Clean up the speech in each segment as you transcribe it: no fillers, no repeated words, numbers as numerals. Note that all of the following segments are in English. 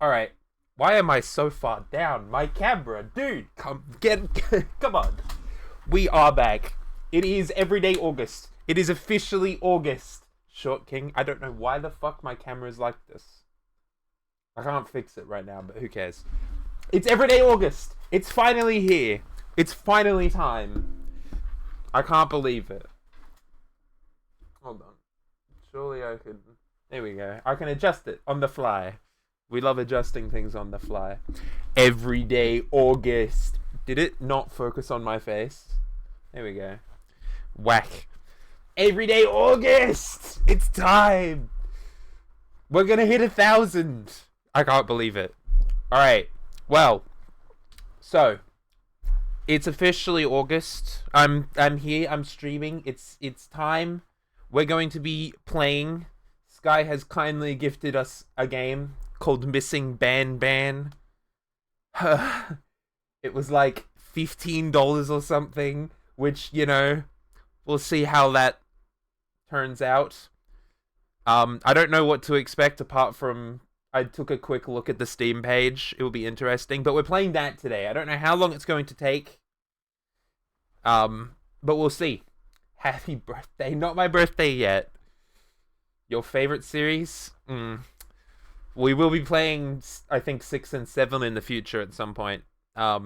Alright. Why am I so far down? My camera, dude, come on. We are back. It is everyday August. It is officially August. Short King, I don't know why the fuck my camera is like this. I can't fix it right now, but who cares? It's everyday August. It's finally here. It's finally time. I can't believe it. Hold on. Surely I could... There we go. I can adjust it on the fly. We love adjusting things on the fly. Everyday August. Did it not focus on my face? There we go. Whack. Everyday August! It's time! We're gonna hit 1,000! I can't believe it. Alright. Well. So. It's officially August. I'm here. I'm streaming. It's time. We're going to be playing. Sky has kindly gifted us a game called Missing Banban. It was like $15 or something, which, you know, we'll see how that turns out. I don't know what to expect apart from I took a quick look at the Steam page. It will be interesting, but we're playing that today. I don't know how long it's going to take. But we'll see. Happy birthday. Not my birthday yet. Your favorite series? We will be playing, I think, 6 and 7 in the future at some point. At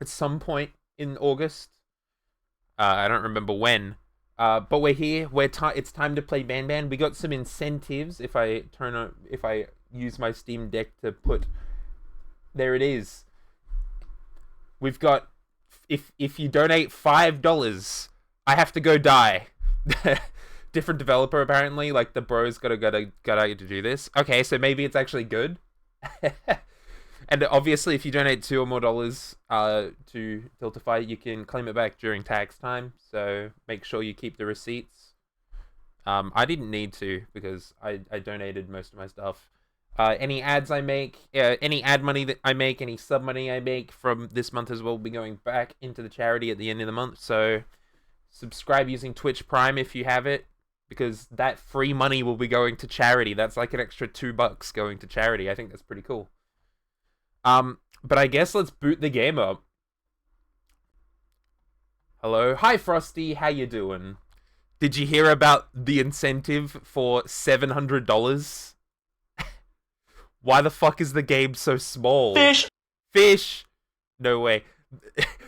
some point in August. I don't remember when. But we're here. It's time to play Banban. We got some incentives. If I use my Steam Deck to put, there it is. We've got, if you donate $5, I have to go die. Different developer apparently. Like the bros gotta do this. Okay, so maybe it's actually good. And obviously, if you donate $2 or more to Tiltify, you can claim it back during tax time. So make sure you keep the receipts. I didn't need to because I donated most of my stuff. Any ads I make, any ad money that I make, any sub money I make from this month as well will be going back into the charity at the end of the month. So subscribe using Twitch Prime if you have it, because that free money will be going to charity. That's like an extra $2 going to charity. I think that's pretty cool. But I guess let's boot the game up. Hello. Hi, Frosty. How you doing? Did you hear about the incentive for $700? Why the fuck is the game so small? Fish! Fish! No way.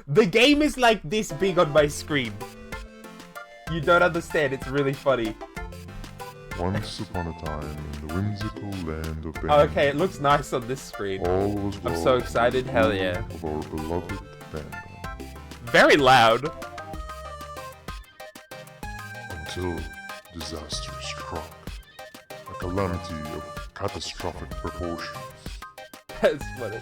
The game is like this big on my screen. You don't understand. It's really funny. Once upon a time, in the whimsical land of Banban, Oh, okay, it looks nice on this screen. all was well I'm so excited. with the Hell rule yeah. Of our beloved Banban, Very loud. until disaster struck, a calamity of catastrophic proportions. That's funny.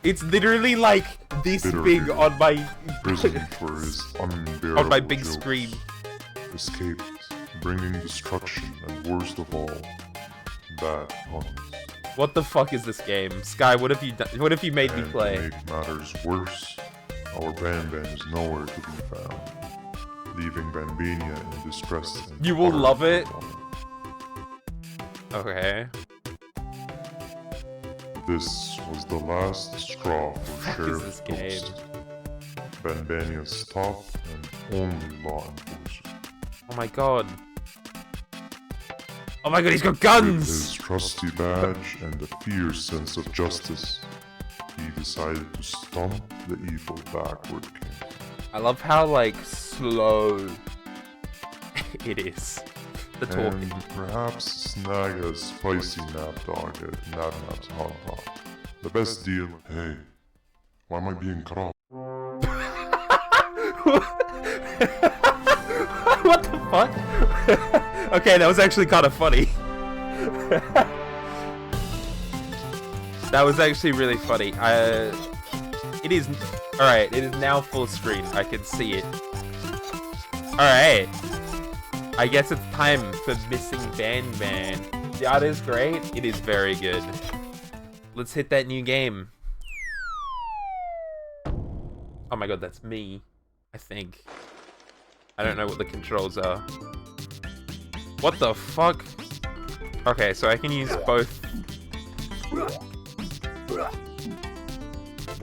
It's literally like this Bitter big hero, on my Risen for his unbearable on my big jokes, screen. escaped, bringing destruction, and worst of all, bad puns. What the fuck is this game? Sky, what have you done? What have you made me And play? to make matters worse, our Banban is nowhere to be found, leaving Banbania in distress. And You will utter love it. turmoil. Okay. This was the last straw for Fuck is Sheriff this game? Toast, Banbania's top and only law enforcer. Oh my god. Oh my god, he's got With guns! his trusty badge and a fierce sense of justice, he decided to stomp the evil backward king. I love how, like, slow it is. The talking. And perhaps snag a spicy nap dog at Nabnab's Hot Pot. The best deal. Hey, why am I being cut off? What the fuck? Okay, that was actually kind of funny. That was actually really funny. It is... Alright, it is now full screen. I can see it. Alright. I guess it's time for Missing Banban. The art is great. It is very good. Let's hit that new game. Oh my god, that's me. I think. I don't know what the controls are. What the fuck? Okay, so I can use both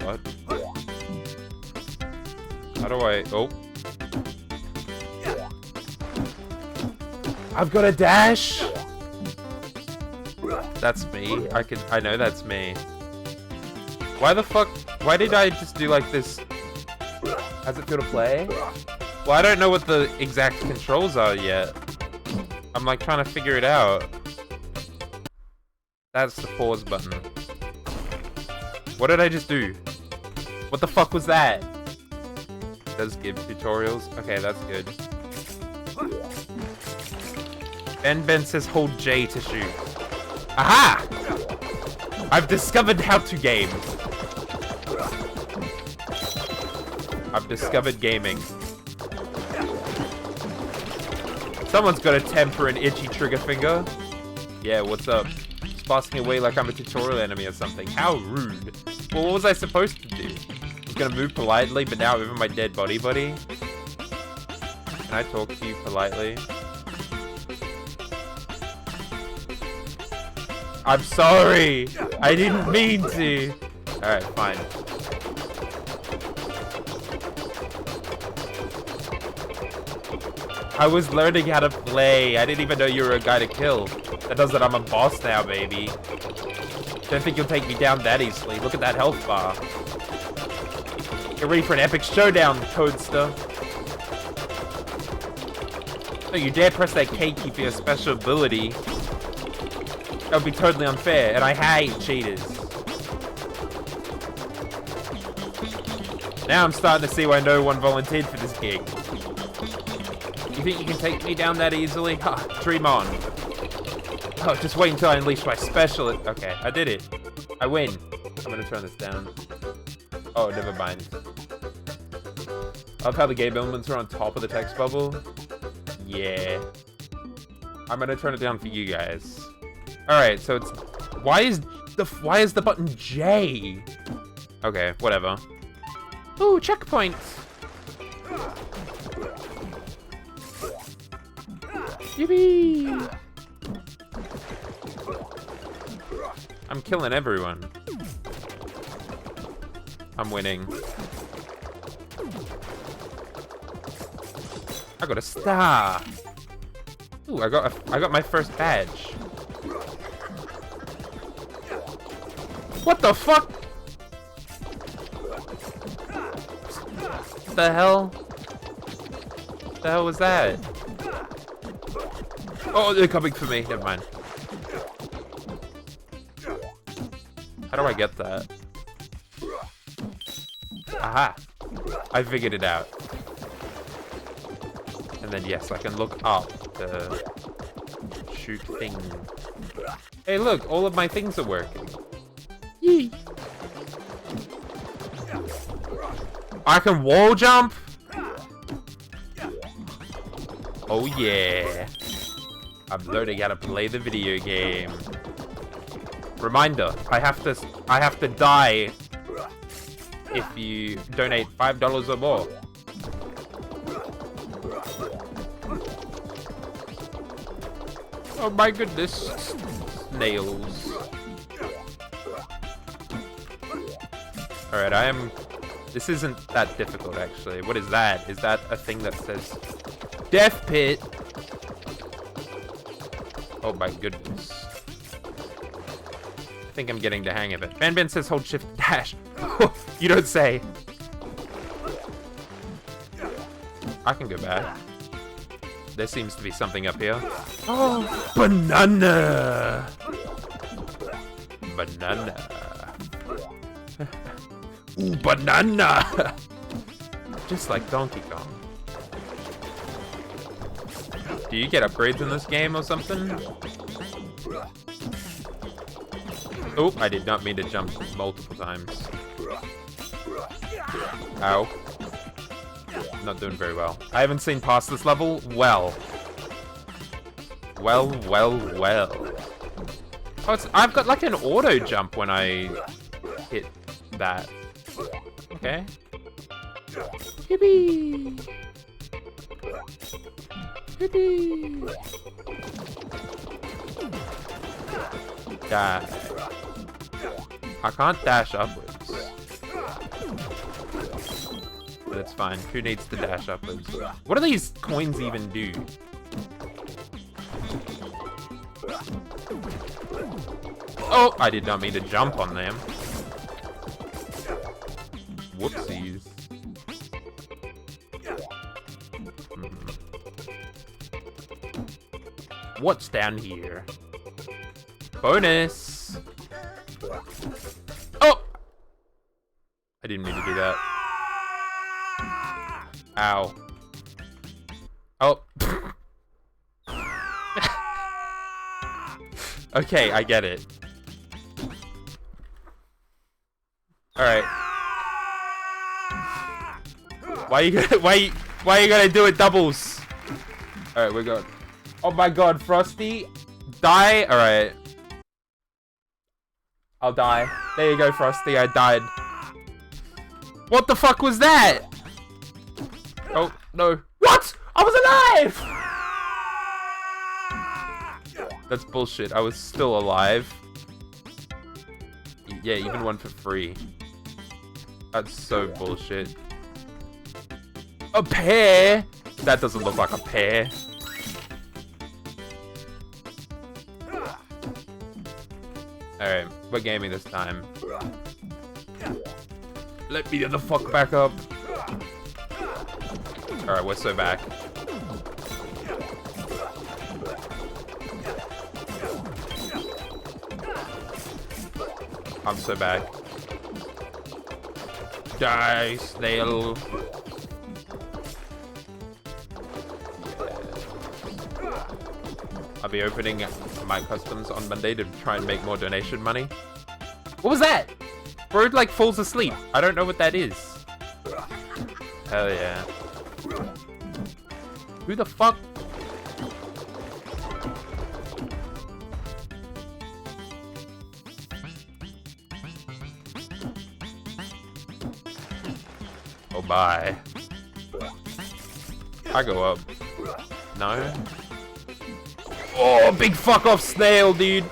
What? How do I... Oh. I've got a dash! That's me. I know that's me. Why the fuck? Why did I just do like this? How's it feel to play? Well, I don't know what the exact controls are yet. I'm like trying to figure it out. That's the pause button. What did I just do? What the fuck was that? Does give tutorials? Okay, that's good. Banban says hold J to shoot. Aha! I've discovered how to game. I've discovered gaming. Someone's got to temper an itchy trigger finger. Yeah, what's up? Just passing away like I'm a tutorial enemy or something. How rude. Well, what was I supposed to do? I was gonna move politely, but now I'm over my dead body, buddy. Can I talk to you politely? I'm sorry! I didn't mean to! Alright, fine. I was learning how to play. I didn't even know you were a guy to kill. That does that I'm a boss now, baby. Don't think you'll take me down that easily. Look at that health bar. Get ready for an epic showdown, Toadster. Don't you dare press that K key for your special ability. That would be totally unfair, and I hate cheaters. Now I'm starting to see why no one volunteered for this gig. You think you can take me down that easily? Ha, dream on. Oh, just wait until I unleash my special. Okay, I did it. I win. I'm gonna turn this down. Oh, never mind. I love how the game elements are on top of the text bubble. Yeah. I'm gonna turn it down for you guys. Alright, so it's... Why is the button J? Okay, whatever. Ooh, checkpoint! Yippee! I'm killing everyone. I'm winning. I got a star! Ooh, I got my first badge. What the fuck? What the hell? What the hell was that? Oh, they're coming for me. Never mind. How do I get that? Aha! I figured it out. And then yes, I can look up to shoot things. Hey look, all of my things are working. Yee! I can wall jump? Oh yeah. I'm learning how to play the video game. Reminder, I have to die if you donate $5 or more. Oh my goodness. Snails. Alright, this isn't that difficult actually. What is that? Is that a thing that says Death Pit? Oh my goodness. I think I'm getting the hang of it. Banban says hold shift dash. You don't say. I can go back. There seems to be something up here. Oh, banana! Banana. Ooh, banana! Just like Donkey Kong. Do you get upgrades in this game or something? Oh, I did not mean to jump multiple times. Ow. Not doing very well. I haven't seen past this level. Well. Well. Oh, I've got like an auto jump when I hit that. Okay. Yippee! Yippee! Die. I can't dash upwards. But it's fine. Who needs to dash upwards? What do these coins even do? Oh, I did not mean to jump on them. Whoopsies. What's down here? Bonus! Oh! I didn't mean to do that. Ow. Oh. Okay, I get it. Alright. Why you gonna do it doubles? Alright, we're good. Oh my god, Frosty. Die? Alright. I'll die. There you go, Frosty. I died. What the fuck was that? Oh, no. What? I was alive! That's bullshit. I was still alive. Yeah, even one for free. That's so bullshit. A pear? That doesn't look like a pear. Alright, we're gaming this time. Let me get the fuck back up. Alright, we're so back. I'm so back. Die, snail. I'll be opening my customs on Monday to try and make more donation money. What was that? Bro, like, falls asleep. I don't know what that is. Hell yeah. Who the fuck? Oh, bye. I go up. No? Oh, big fuck off snail, dude.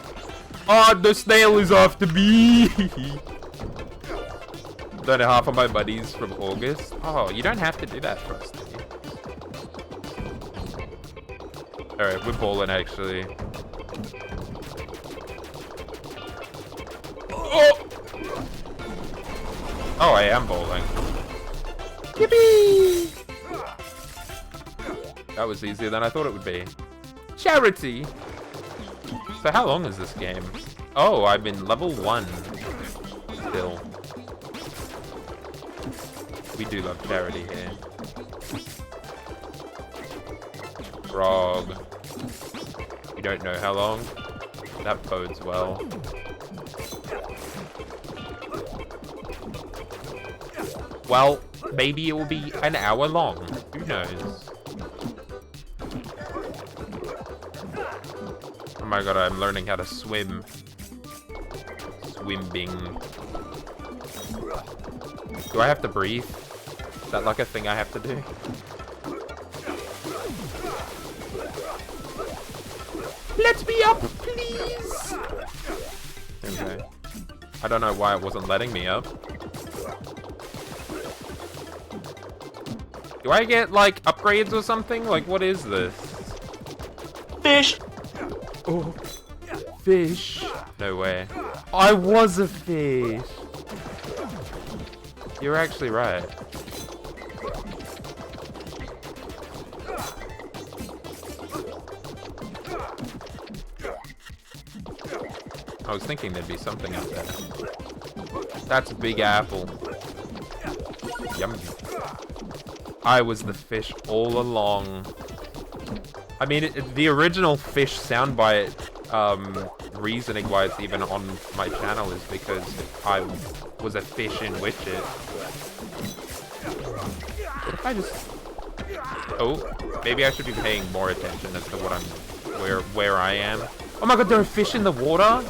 Oh, the snail is after me. Don't know half of my buddies from August. Oh, you don't have to do that, Frosty. Alright, we're balling, actually. Oh! Oh, I am bowling. Yippee! That was easier than I thought it would be. Charity! So how long is this game? Oh, I'm in level 1. Still. We do love charity here. Frog. You don't know how long? That bodes well. Well, maybe it will be an hour long. Who knows? Oh my god, I'm learning how to swim. Swimming. Do I have to breathe? Is that like a thing I have to do? Let me up, please! Okay. I don't know why it wasn't letting me up. Do I get, like, upgrades or something? Like, what is this? Fish! Oh. Fish. No way. I was a fish! You're actually right. I was thinking there'd be something out there. That's a big apple. Yum. I was the fish all along. I mean, the original fish soundbite, reasoning-wise, even on my channel, is because I was a fish in Witcher. What if I just... Oh, maybe I should be paying more attention as to what I'm... where I am. Oh my god, there are fish in the water?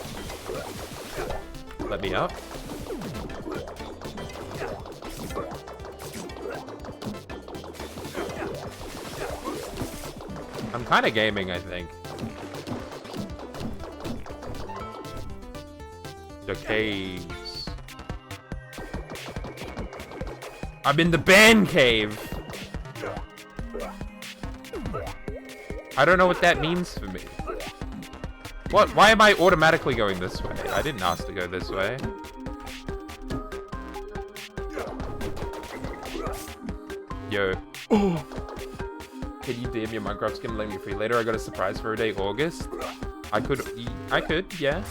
Let me up. I'm kind of gaming, I think. The caves. I'm in the band cave. I don't know what that means for me. What? Why am I automatically going this way? I didn't ask to go this way. Yo. Oh. Can you DM your Minecraft skin and let me free later? I got a surprise for a day, August. I could, yeah.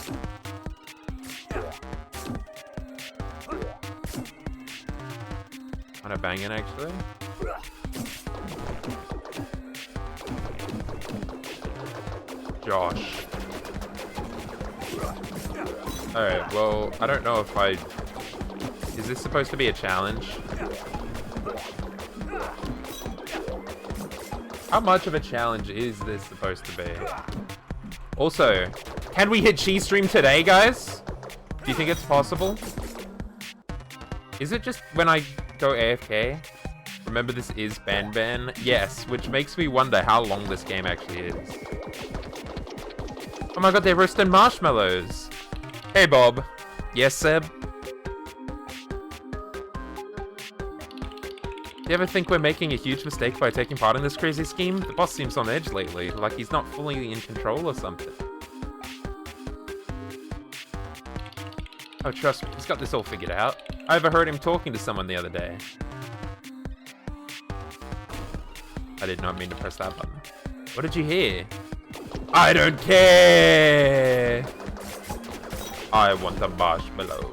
Kinda banging, actually. Josh. Alright, well, I don't know if I... Is this supposed to be a challenge? How much of a challenge is this supposed to be? Also, can we hit cheese stream today, guys? Do you think it's possible? Is it just when I go AFK? Remember, this is Banban? Yes, which makes me wonder how long this game actually is. Oh my god, they're roasting marshmallows. Hey, Bob. Yes, Seb? Do you ever think we're making a huge mistake by taking part in this crazy scheme? The boss seems on edge lately, like he's not fully in control or something. Oh, trust me, he's got this all figured out. I overheard him talking to someone the other day. I did not mean to press that button. What did you hear? I don't care! I want a marshmallow.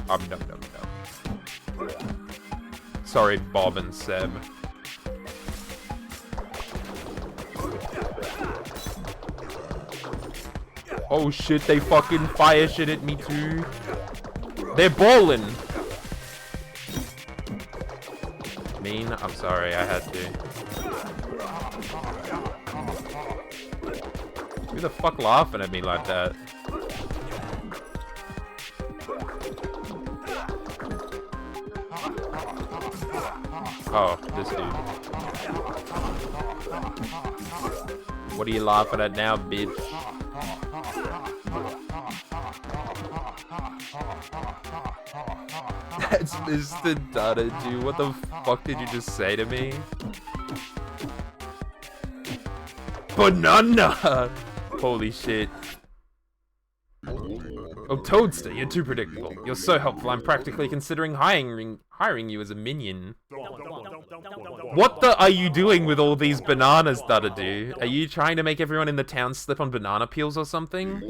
Nom nom nom nom. Sorry, Bob and Seb. Oh shit, they fucking fire shit at me too. They're balling. Mean? I'm sorry, I had to. Who the fuck laughing at me like that? Oh, this dude. What are you laughing at now, bitch? That's Mr. Dada, dude. What the fuck did you just say to me? Banana! Holy shit. Oh, Toadster, you're too predictable. You're so helpful, I'm practically considering hiring you as a minion. What the are you doing with all these bananas, Dada-do? Are you trying to make everyone in the town slip on banana peels or something?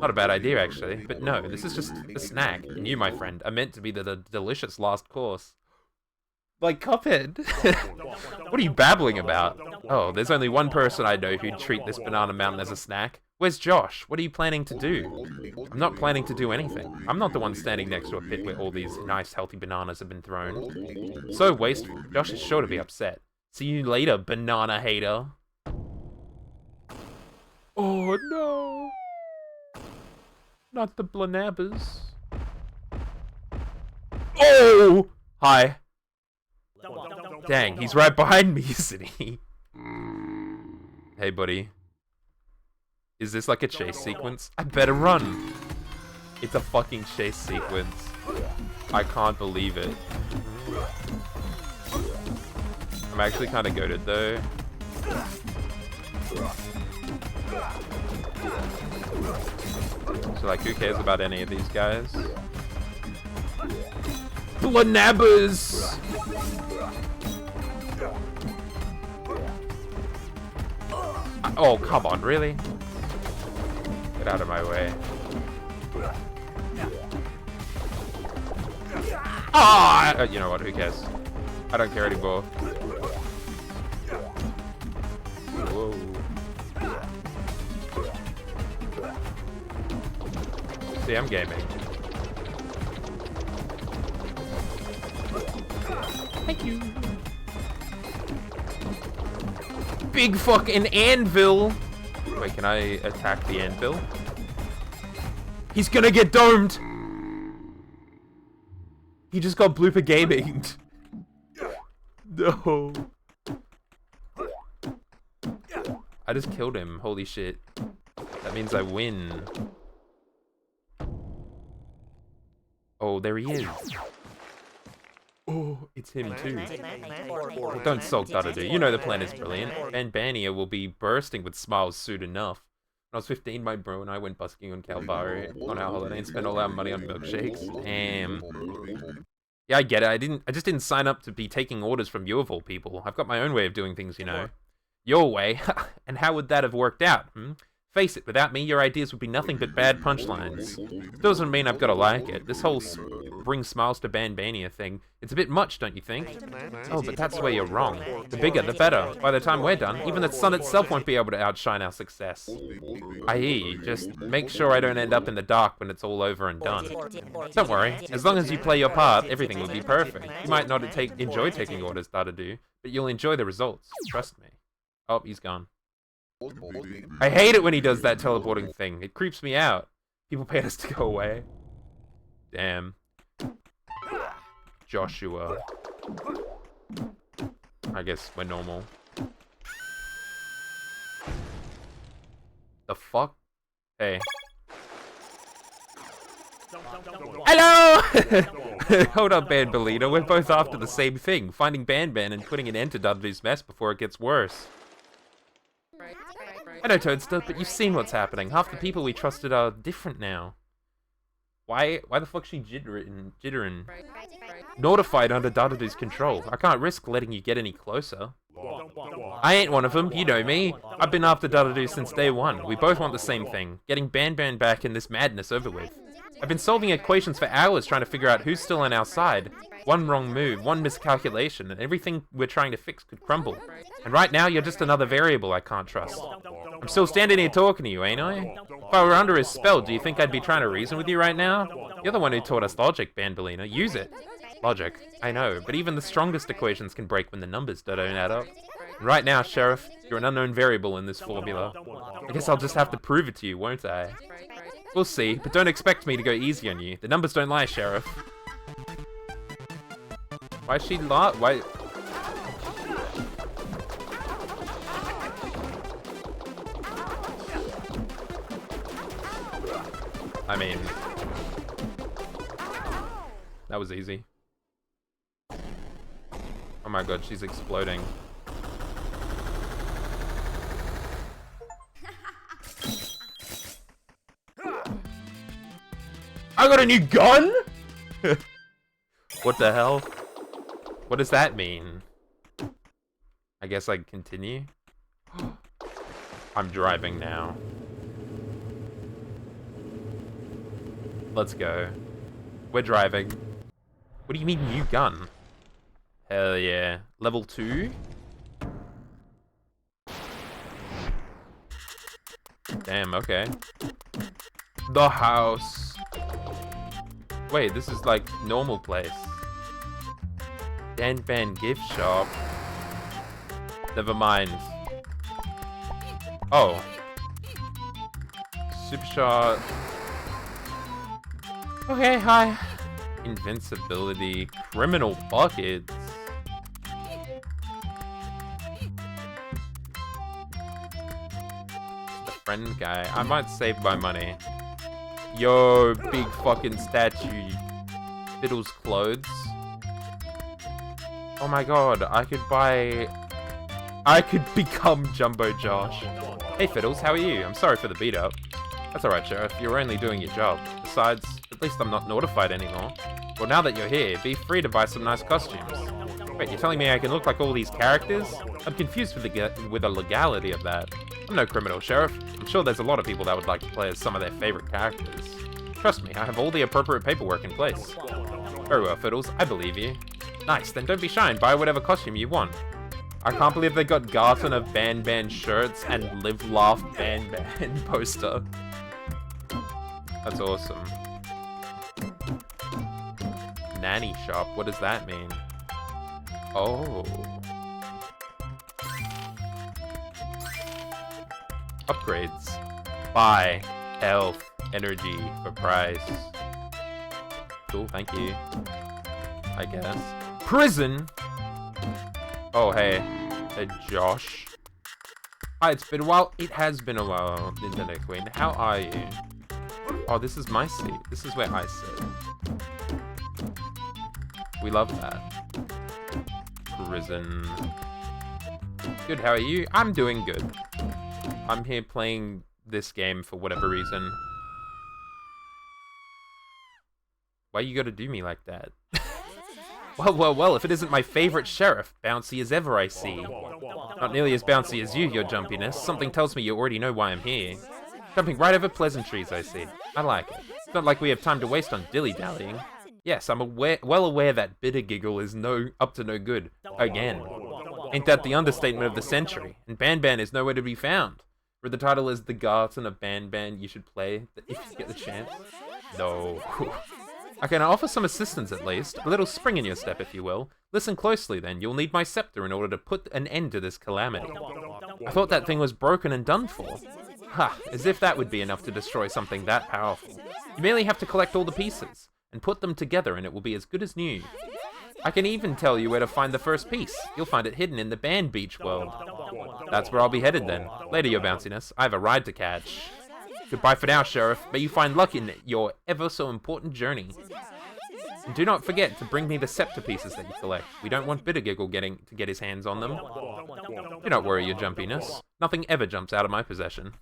Not a bad idea, actually. But no, this is just a snack. And you, my friend, are meant to be the delicious last course. Like Cuphead. What are you babbling about? Oh, there's only one person I know who'd treat this banana mountain as a snack. Where's Josh? What are you planning to do? I'm not planning to do anything. I'm not the one standing next to a pit where all these nice, healthy bananas have been thrown. So wasteful. Josh is sure to be upset. See you later, banana hater. Oh no. Not the Blanabbers. Oh! Hi. Dang, he's right behind me, isn't he? Hey, buddy. Is this like a chase sequence? I better run! It's a fucking chase sequence. I can't believe it. I'm actually kind of goated though. So like, who cares about any of these guys? Blanabbers! Oh, come on, really? Get out of my way. Ah! You know what, who cares? I don't care anymore. Whoa. See, I'm gaming. Thank you. Big fucking anvil. Wait, can I attack the anvil? He's gonna get domed. He just got blooper gaming. No. I just killed him. Holy shit. That means I win. Oh, there he is. it's him too. Well, don't sulk, Dadadu. You know the plan is brilliant. Banbania will be bursting with smiles soon enough. When I was 15, my bro and I went busking on Calvary on our holiday and spent all our money on milkshakes. Damn. Yeah, I get it. I just didn't sign up to be taking orders from you of all people. I've got my own way of doing things, you know. Your way? And how would that have worked out, Face it, without me, your ideas would be nothing but bad punchlines. Doesn't mean I've got to like it. This whole bring smiles to Banbania thing, it's a bit much, don't you think? Oh, but that's where you're wrong. The bigger, the better. By the time we're done, even the sun itself won't be able to outshine our success. I hear you. Just make sure I don't end up in the dark when it's all over and done. Don't worry. As long as you play your part, everything will be perfect. You might not enjoy taking orders, Dadadu, but you'll enjoy the results. Trust me. Oh, he's gone. I hate it when he does that teleporting thing. It creeps me out. People pay us to go away. Damn. Joshua. I guess we're normal. The fuck? Hey. Hello! Hold up, Banbalina. We're both after the same thing. Finding Banban and putting an end to Dudley's mess before it gets worse. I know, Toadstool, but you've seen what's happening. Half the people we trusted are different now. Why the fuck's she jittering? Notified under Dadadu's control. I can't risk letting you get any closer. I ain't one of them, you know me. I've been after Dadadu since day one. We both want the same thing. Getting Banban back and this madness over with. I've been solving equations for hours trying to figure out who's still on our side. One wrong move, one miscalculation, and everything we're trying to fix could crumble. And right now, you're just another variable I can't trust. I'm still standing here talking to you, ain't I? If I were under his spell, do you think I'd be trying to reason with you right now? You're the one who taught us logic, Banbalina. Use it. Logic. I know, but even the strongest equations can break when the numbers don't add up. And right now, Sheriff, you're an unknown variable in this formula. I guess I'll just have to prove it to you, won't I? We'll see, but don't expect me to go easy on you. The numbers don't lie, Sheriff. Why is she why? I mean, that was easy. Oh my god, she's exploding. I got a new gun? What the hell? What does that mean? I guess I continue. I'm driving now. Let's go. We're driving. What do you mean new gun? Hell yeah. Level 2? Damn, okay. The house. Wait, this is like normal place. Banban gift shop. Never mind. Oh. Super shot. Okay, hi. Invincibility. Criminal buckets. The friend guy. I might save my money. Yo, big fucking statue. Fiddle's clothes. Oh my god, I could become Jumbo Josh. Hey Fiddles, how are you? I'm sorry for the beat up. That's alright, Sheriff, you're only doing your job. Besides, at least I'm not notified anymore. Well, now that you're here, be free to buy some nice costumes. Wait, you're telling me I can look like all these characters? I'm confused with the legality of that. I'm no criminal, Sheriff. I'm sure there's a lot of people that would like to play as some of their favorite characters. Trust me, I have all the appropriate paperwork in place. Very well, Fiddles, I believe you. Nice, then don't be shy and buy whatever costume you want. I can't believe they got Garton of Banban shirts and Live Laugh Banban poster. That's awesome. Nanny shop, what does that mean? Oh. Upgrades. Buy. Health. Energy. For price. Cool, thank you. I guess. Prison? Oh, hey. Hey, Josh. Hi, it's been a while. It has been a while, Internet Queen. How are you? Oh, this is my seat. This is where I sit. We love that. Risen. Good, how are you? I'm doing good. I'm here playing this game for whatever reason. Why you gotta do me like that? Well, if it isn't my favorite sheriff, bouncy as ever I see. Not nearly as bouncy as you, your jumpiness. Something tells me you already know why I'm here. Jumping right over pleasantries, I see. I like it. It's not like we have time to waste on dilly-dallying. Yes, I'm well aware that bitter giggle is up to no good. Again. Ain't that the understatement of the century? And Banban is nowhere to be found. For the title is The Garden of Banban, you should play if you get the chance. No. I can offer some assistance at least. A little spring in your step, if you will. Listen closely then, you'll need my scepter in order to put an end to this calamity. I thought that thing was broken and done for. Ha, as if that would be enough to destroy something that powerful. You merely have to collect all the pieces, and put them together and it will be as good as new. I can even tell you where to find the first piece. You'll find it hidden in the Band Beach world. That's where I'll be headed then. Later, your bounciness. I have a ride to catch. Goodbye for now, Sheriff. May you find luck in your ever so important journey. And do not forget to bring me the scepter pieces that you collect. We don't want Bittergiggle to get his hands on them. Do not worry, your jumpiness. Nothing ever jumps out of my possession.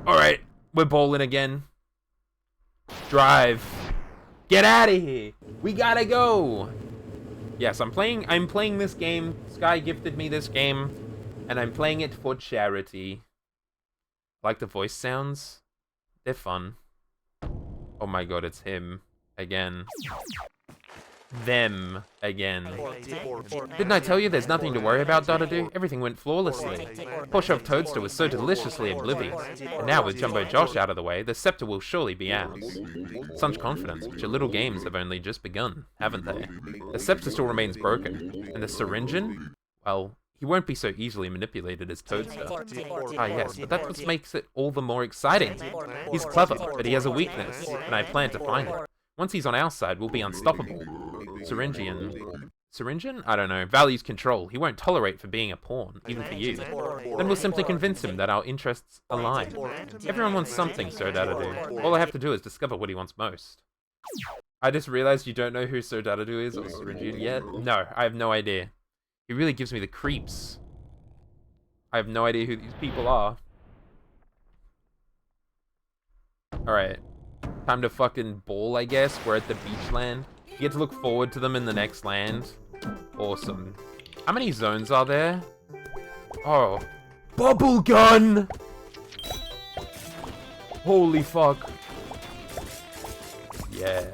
Alright, we're bowling again. Drive. Get out of here. We gotta go. Yes, I'm playing this game. Sky gifted me this game, and I'm playing it for charity. Like the voice sounds? They're fun. Oh my god, it's him. Again. Them. Again. Didn't I tell you there's nothing to worry about, Dodadoo? Everything went flawlessly. Poor Shove Toadster was so deliciously oblivious. And now with Jumbo Josh out of the way, the scepter will surely be ours. Such confidence, but your little games have only just begun, haven't they? The scepter still remains broken. And the Syringeon? Well, he won't be so easily manipulated as Toadster. Ah yes, but that's what makes it all the more exciting. He's clever, but he has a weakness, and I plan to find it. Once he's on our side, we'll be unstoppable. Syringeon? I don't know. Values control. He won't tolerate for being a pawn, even for you. Then we'll simply convince him that our interests align. Everyone wants something, Sir Dadadoo. All I have to do is discover what he wants most. I just realized you don't know who Sir Dadadoo is or Syringeon yet? No, I have no idea. He really gives me the creeps. I have no idea who these people are. Alright. Time to fucking ball, I guess. We're at the beach land. You get to look forward to them in the next land. Awesome. How many zones are there? Oh. Bubble gun! Holy fuck. Yeah.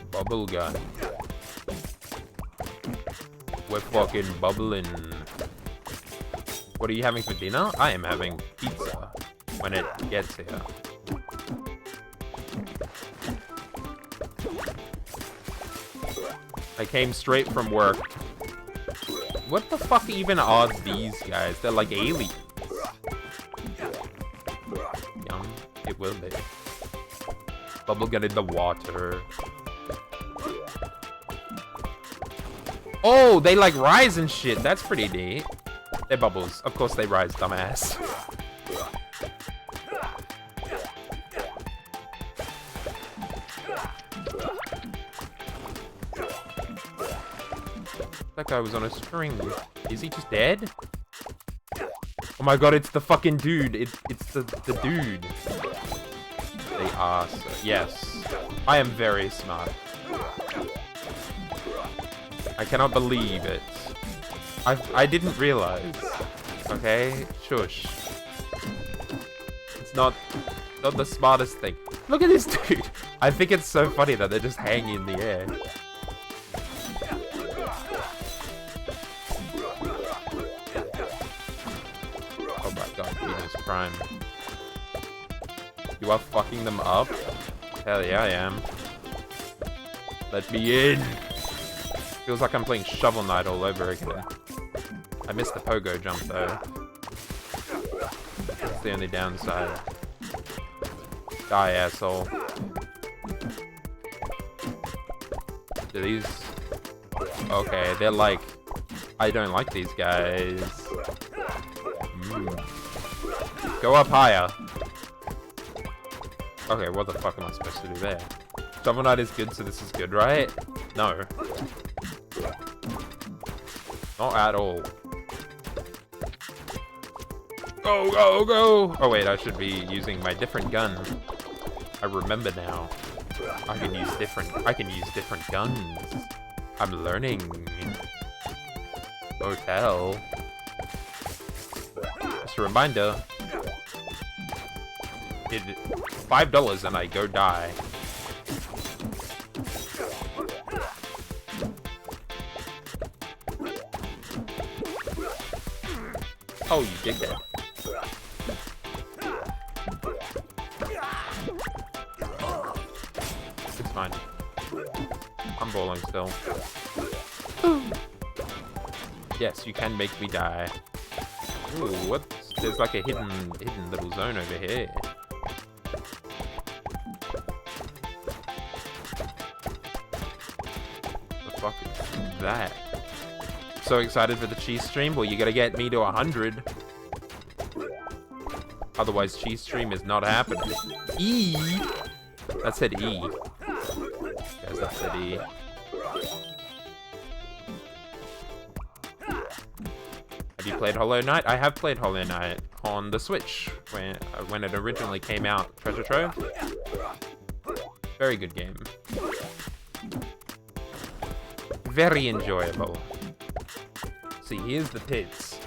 Bubble gun. We're fucking bubbling. What are you having for dinner? I am having pizza when it gets here. I came straight from work. What the fuck even are these guys? They're like aliens. Yum. It will be. Bubblegum in the water. Oh, they like rise and shit. That's pretty neat. They're bubbles. Of course they rise, dumbass. That guy was on a string. Is he just dead? Oh my god, it's the fucking dude. It's the dude. They are so... Yes. I am very smart. I cannot believe it. I didn't realize. Okay? Shush. It's not the smartest thing. Look at this dude. I think it's so funny that they're just hanging in the air. Oh my god, Venus Prime. You are fucking them up? Hell yeah, I am. Let me in. Feels like I'm playing Shovel Knight all over again. I missed the pogo jump though. That's the only downside. Die, asshole. Do these... Okay, they're like... I don't like these guys. Go up higher. Okay, what the fuck am I supposed to do there? Shovel Knight is good, so this is good, right? No. Not at all. Go, go, go! Oh wait, I should be using my different gun. I remember now. I can use different guns. I'm learning. Hotel. Just a reminder. $5 and I go die. Oh, you dickhead. It's fine. I'm bowling still. Yes, you can make me die. Ooh, what? There's like a hidden little zone over here. The fuck is that? So excited for the cheese stream? Well, you gotta get me to 100. Otherwise, cheese stream is not happening. E. That said E. Guys, that said E. Have you played Hollow Knight? I have played Hollow Knight on the Switch when it originally came out. Treasure Trove. Very good game. Very enjoyable. See, here's the pits.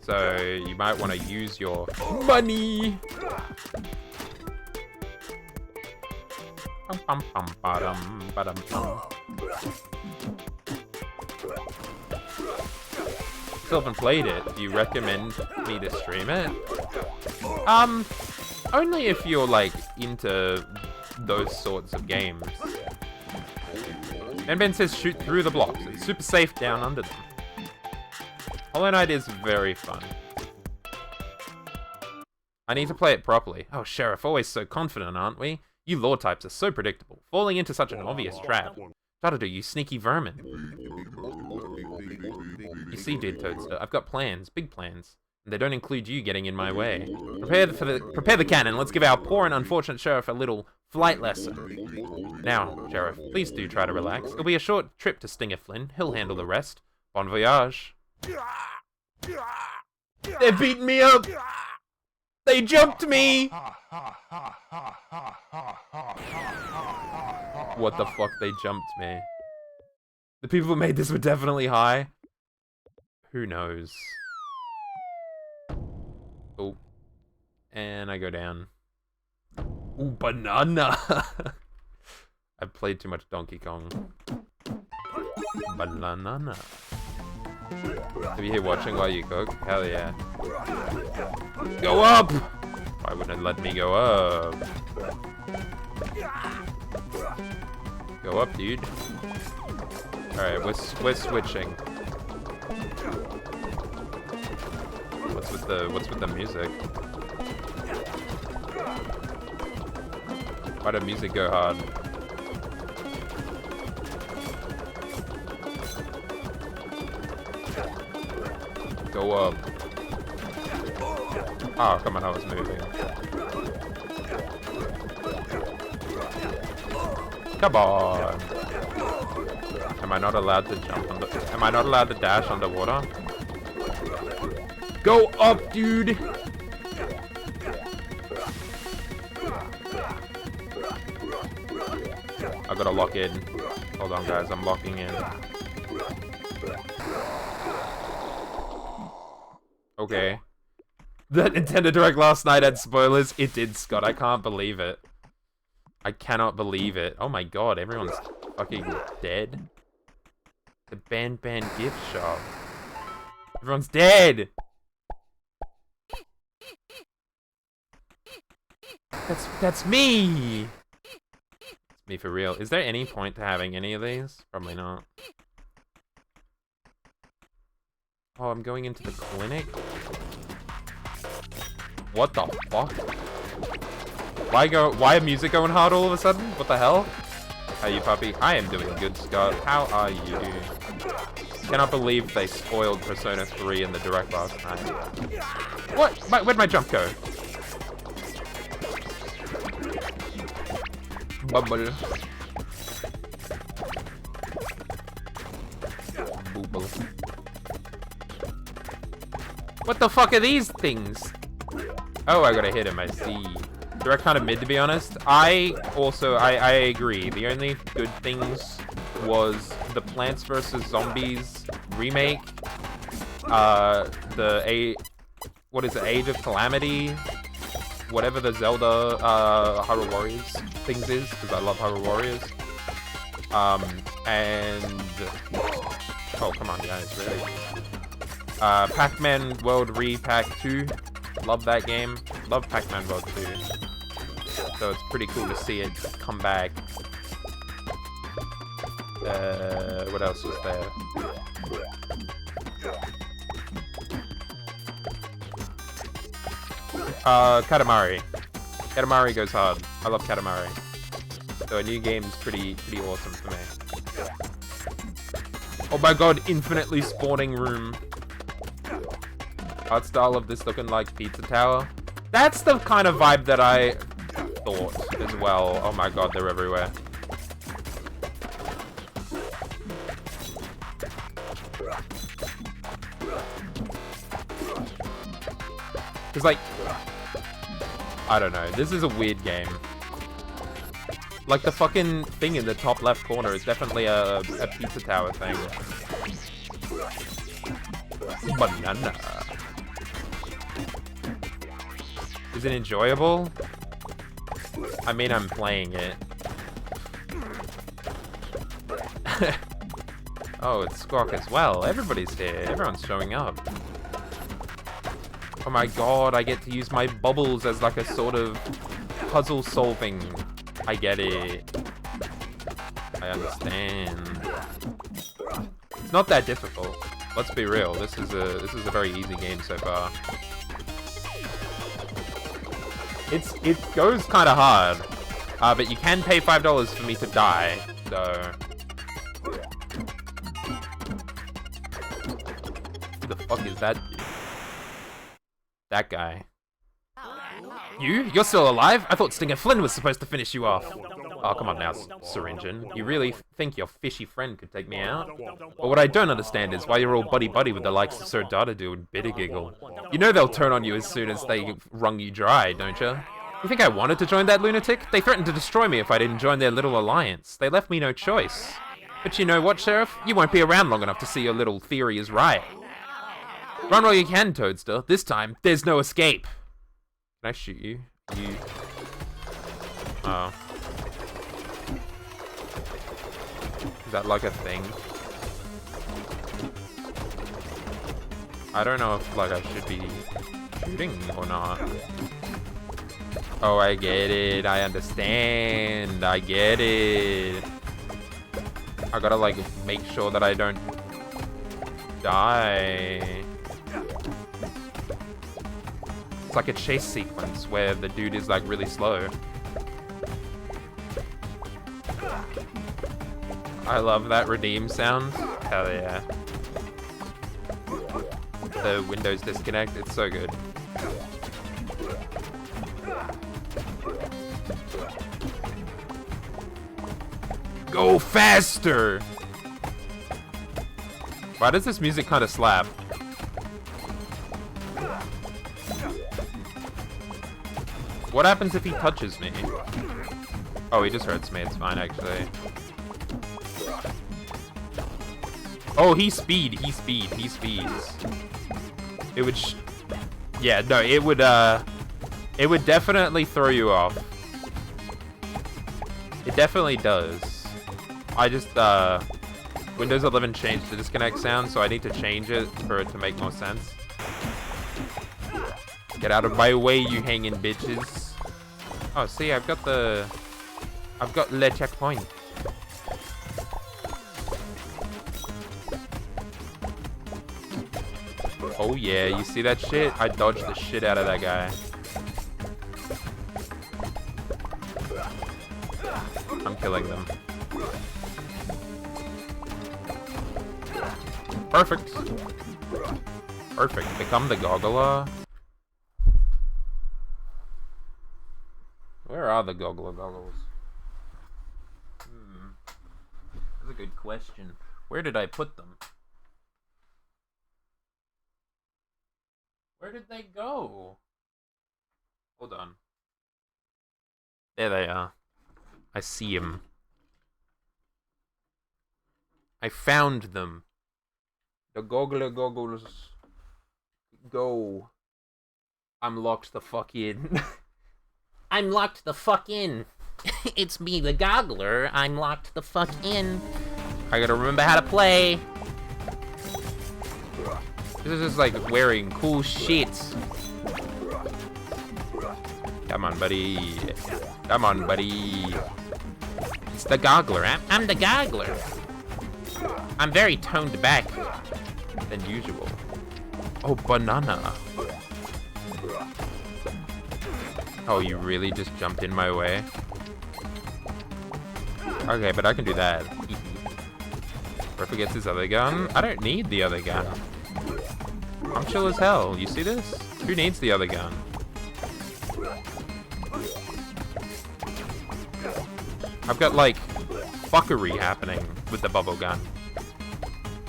So you might want to use your money. Still haven't played it. Do you recommend me to stream it? Only if you're like into those sorts of games. Banban says shoot through the blocks. It's super safe down under them. Hollow Knight is very fun. I need to play it properly. Oh, Sheriff, always so confident, aren't we? You lore types are so predictable, falling into such an obvious trap. Gotta you sneaky vermin. You see, dude Toadster, I've got plans, big plans. And they don't include you getting in my way. Prepare the cannon. Let's give our poor and unfortunate sheriff a little flight lesson. Now, Sheriff, please do try to relax. It'll be a short trip to Stinger Flynn. He'll handle the rest. Bon voyage. They're beating me up! They jumped me! What the fuck, they jumped me. The people who made this were definitely high. Who knows? Oh. And I go down. Ooh, banana! I've played too much Donkey Kong. Banana. Are you here watching while you cook? Hell yeah. Go up! Why wouldn't it let me go up? Go up, dude. Alright, we're switching. What's with the music? Why did music go hard? Go up. Oh, come on, I was moving. Come on. Am I not allowed to jump under? Am I not allowed to dash underwater? Go up, dude! I gotta lock in. Hold on, guys, I'm locking in. Okay. That Nintendo Direct last night had spoilers. It did, Scott. I can't believe it. I cannot believe it. Oh my god, everyone's fucking dead. The Banban gift shop. Everyone's dead! That's me! It's me for real. Is there any point to having any of these? Probably not. Oh, I'm going into the clinic? What the fuck? Why music going hard all of a sudden? What the hell? How are you, puppy? I am doing good, Scott. How are you? Cannot believe they spoiled Persona 3 in the Direct last night. What? Where'd my jump go? Bubble. Booble. What the fuck are these things? Oh, I gotta hit him, I see. They're kind of mid, to be honest. I agree. The only good things was the Plants vs. Zombies remake. What is it, Age of Calamity? Whatever the Zelda, Hyrule Warriors things is, because I love Hyrule Warriors. And... Oh, come on, guys, really? Pac-Man World Re-Pack 2. Love that game. Love Pac-Man World 2. So it's pretty cool to see it come back. What else was there? Katamari. Katamari goes hard. I love Katamari. So a new game's pretty awesome for me. Oh my god, infinitely spawning room. Art style of this looking like Pizza Tower. That's the kind of vibe that I thought as well. Oh my god, they're everywhere. Because, like, I don't know. This is a weird game. Like, the fucking thing in the top left corner is definitely a Pizza Tower thing. Banana. Is it enjoyable? I mean, I'm playing it. Oh, it's Squawk as well. Everybody's here. Everyone's showing up. Oh my god, I get to use my bubbles as like a sort of puzzle solving. I get it. I understand. It's not that difficult. Let's be real. This is a very easy game so far. It goes kind of hard, but you can pay $5 for me to die. So who the fuck is that dude? That guy. You're still alive? I thought Stinger Flynn was supposed to finish you off. Oh, come on now, Syringin. You really think your fishy friend could take me out? But what I don't understand is why you're all buddy-buddy with the likes of Sir Dardadu and Bittergiggle. You know they'll turn on you as soon as they wrung you dry, don't you? You think I wanted to join that lunatic? They threatened to destroy me if I didn't join their little alliance. They left me no choice. But you know what, Sheriff? You won't be around long enough to see your little theory is right. Run while you can, Toadster. This time, there's no escape. Can I shoot you? You... Oh. Is that like a thing? I don't know if like I should be shooting or not. Oh, I get it. I understand. I get it. I gotta like make sure that I don't die. It's like a chase sequence where the dude is like really slow. I love that redeem sound. Hell yeah. The Windows disconnect, it's so good. Go faster! Why does this music kind of slap? What happens if he touches me? Oh, he just hurts me. It's fine, actually. Oh, he speeds. It would yeah, no, it would definitely throw you off. It definitely does. I just, Windows 11 changed the disconnect sound, so I need to change it for it to make more sense. Get out of my way, you hanging bitches. Oh, see, I've got le checkpoint. Oh yeah, you see that shit? I dodged the shit out of that guy. I'm killing them. Perfect. Perfect. Become the Goggler. Where are the Goggler goggles? That's a good question. Where did I put them? Where did they go? Hold on. There they are. I see them. I found them. The goggles. Go. I'm locked the fuck in. I'm locked the fuck in. It's me, the goggler. I'm locked the fuck in. I gotta remember how to play. This is just like wearing cool shit. Come on, buddy. Come on, buddy. It's the goggler. I'm the goggler. I'm very toned back than usual. Oh, banana. Oh, you really just jumped in my way? Okay, but I can do that. Ripper gets his other gun. I don't need the other gun. I'm chill as hell. You see this? Who needs the other gun? I've got, like, fuckery happening with the bubble gun.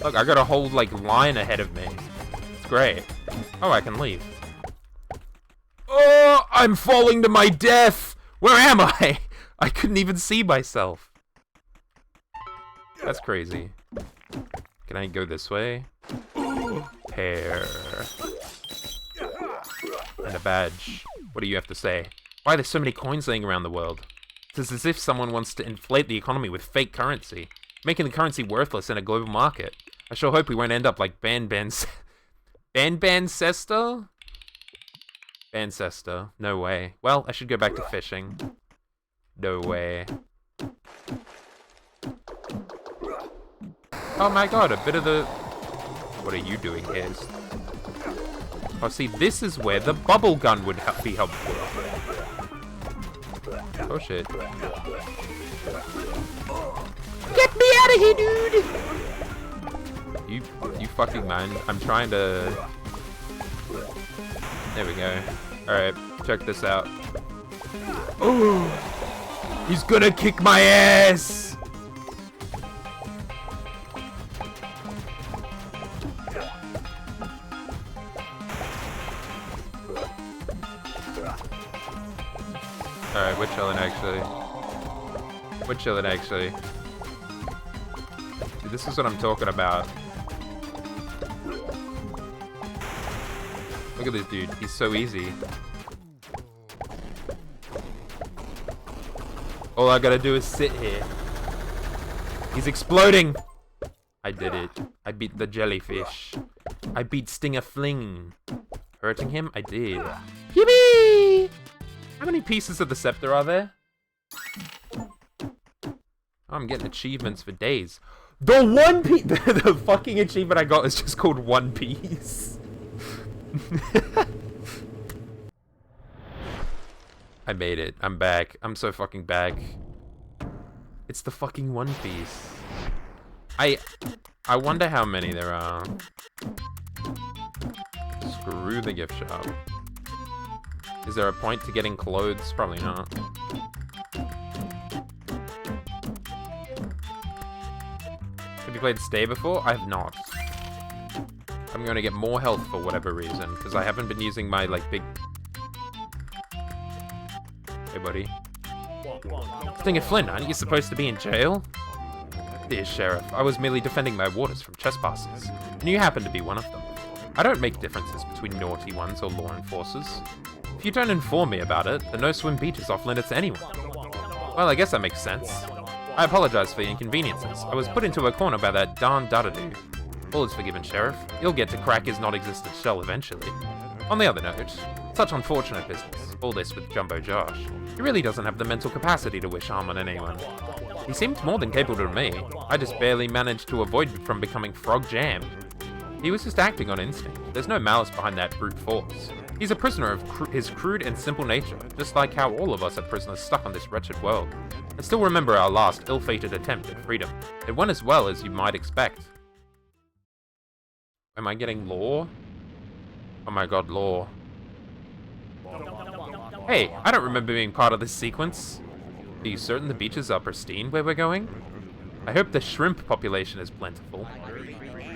Look, I got a whole, like, line ahead of me. It's great. Oh, I can leave. Oh, I'm falling to my death! Where am I? I couldn't even see myself. That's crazy. Can I go this way? Pear. And a badge. What do you have to say? Why are there so many coins laying around the world? It's as if someone wants to inflate the economy with fake currency, making the currency worthless in a global market. I sure hope we won't end up like Banban Cesta? Ancestor. No way. Well, I should go back to fishing. No way. Oh my god, a bit of the... What are you doing here? Oh, see, this is where the bubble gun would be helpful. Oh shit. Get me out of here, dude! You fucking mind. I'm trying to... There we go. Alright, check this out. Oh! He's gonna kick my ass! Alright, we're chilling actually. We're chilling actually. See, this is what I'm talking about. Look at this dude, he's so easy. All I gotta do is sit here. He's exploding! I did it. I beat the jellyfish. I beat Stinger Fling. Hurting him? I did. Yippee! How many pieces of the scepter are there? I'm getting achievements for days. The one piece! The fucking achievement I got is just called One Piece. I made it. I'm back. I'm so fucking back. It's the fucking One Piece. I wonder how many there are. Screw the gift shop. Is there a point to getting clothes? Probably not. Have you played Stay before? I have not. I'm going to get more health for whatever reason, because I haven't been using my, like, big... Hey, buddy. Stinger Flynn, aren't you supposed to be in jail? Dear Sheriff, I was merely defending my waters from trespassers, and you happen to be one of them. I don't make differences between naughty ones or law enforcers. If you don't inform me about it, the no-swim beach is off limits to anyone. Well, I guess that makes sense. I apologize for the inconveniences. I was put into a corner by that darn Dadadoo. All is forgiven, Sheriff. You'll get to crack his non-existent shell eventually. On the other note, such unfortunate business, all this with Jumbo Josh. He really doesn't have the mental capacity to wish harm on anyone. He seemed more than capable to me. I just barely managed to avoid him from becoming Frog Jam. He was just acting on instinct. There's no malice behind that brute force. He's a prisoner of his crude and simple nature, just like how all of us are prisoners stuck on this wretched world. I still remember our last ill-fated attempt at freedom. It went as well as you might expect. Am I getting lore? Oh my god, lore. Hey, I don't remember being part of this sequence. Are you certain the beaches are pristine where we're going? I hope the shrimp population is plentiful.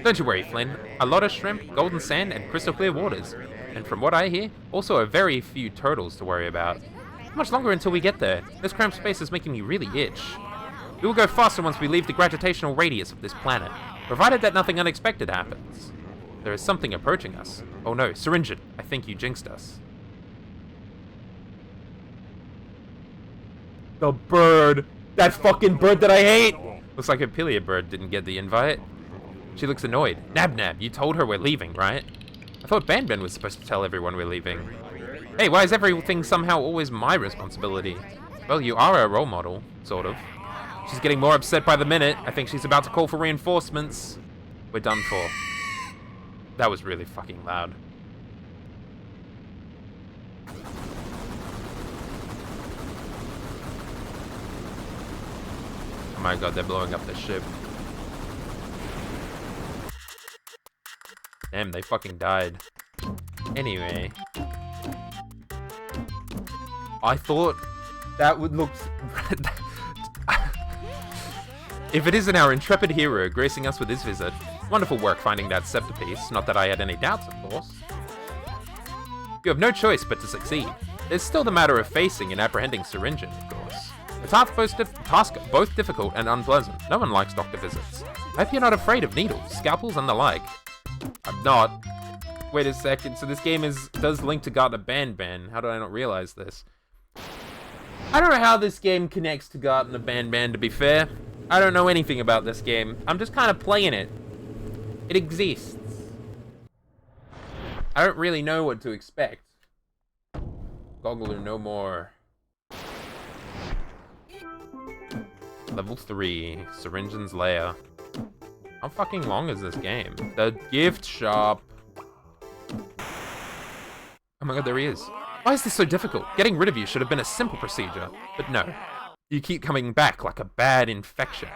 Don't you worry, Flynn. A lot of shrimp, golden sand, and crystal clear waters. And from what I hear, also a very few turtles to worry about. How much longer until we get there? This cramped space is making me really itch. We will go faster once we leave the gravitational radius of this planet, provided that nothing unexpected happens. There is something approaching us. Oh no, Syringin, I think you jinxed us. The bird! That fucking bird that I hate! Looks like Apilia bird didn't get the invite. She looks annoyed. Nab, you told her we're leaving, right? I thought Banban was supposed to tell everyone we're leaving. Hey, why is everything somehow always my responsibility? Well, you are a role model, sort of. She's getting more upset by the minute. I think she's about to call for reinforcements. We're done for. That was really fucking loud. Oh my god, they're blowing up the ship. Damn, they fucking died. Anyway. I thought that would look... If it isn't our intrepid hero gracing us with his visit, wonderful work finding that scepter piece, not that I had any doubts, of course. You have no choice but to succeed. There's still the matter of facing and apprehending Syringin, of course. A task both difficult and unpleasant. No one likes doctor visits. I hope you're not afraid of needles, scalpels, and the like. I'm not. Wait a second, so this game does link to Garten of Banban. How did I not realize this? I don't know how this game connects to Garten of Banban, to be fair. I don't know anything about this game. I'm just kind of playing it. It exists. I don't really know what to expect. Goggle or no more. Level 3, Syringin's Lair. How fucking long is this game? The gift shop. Oh my god, there he is. Why is this so difficult? Getting rid of you should have been a simple procedure. But no. You keep coming back like a bad infection.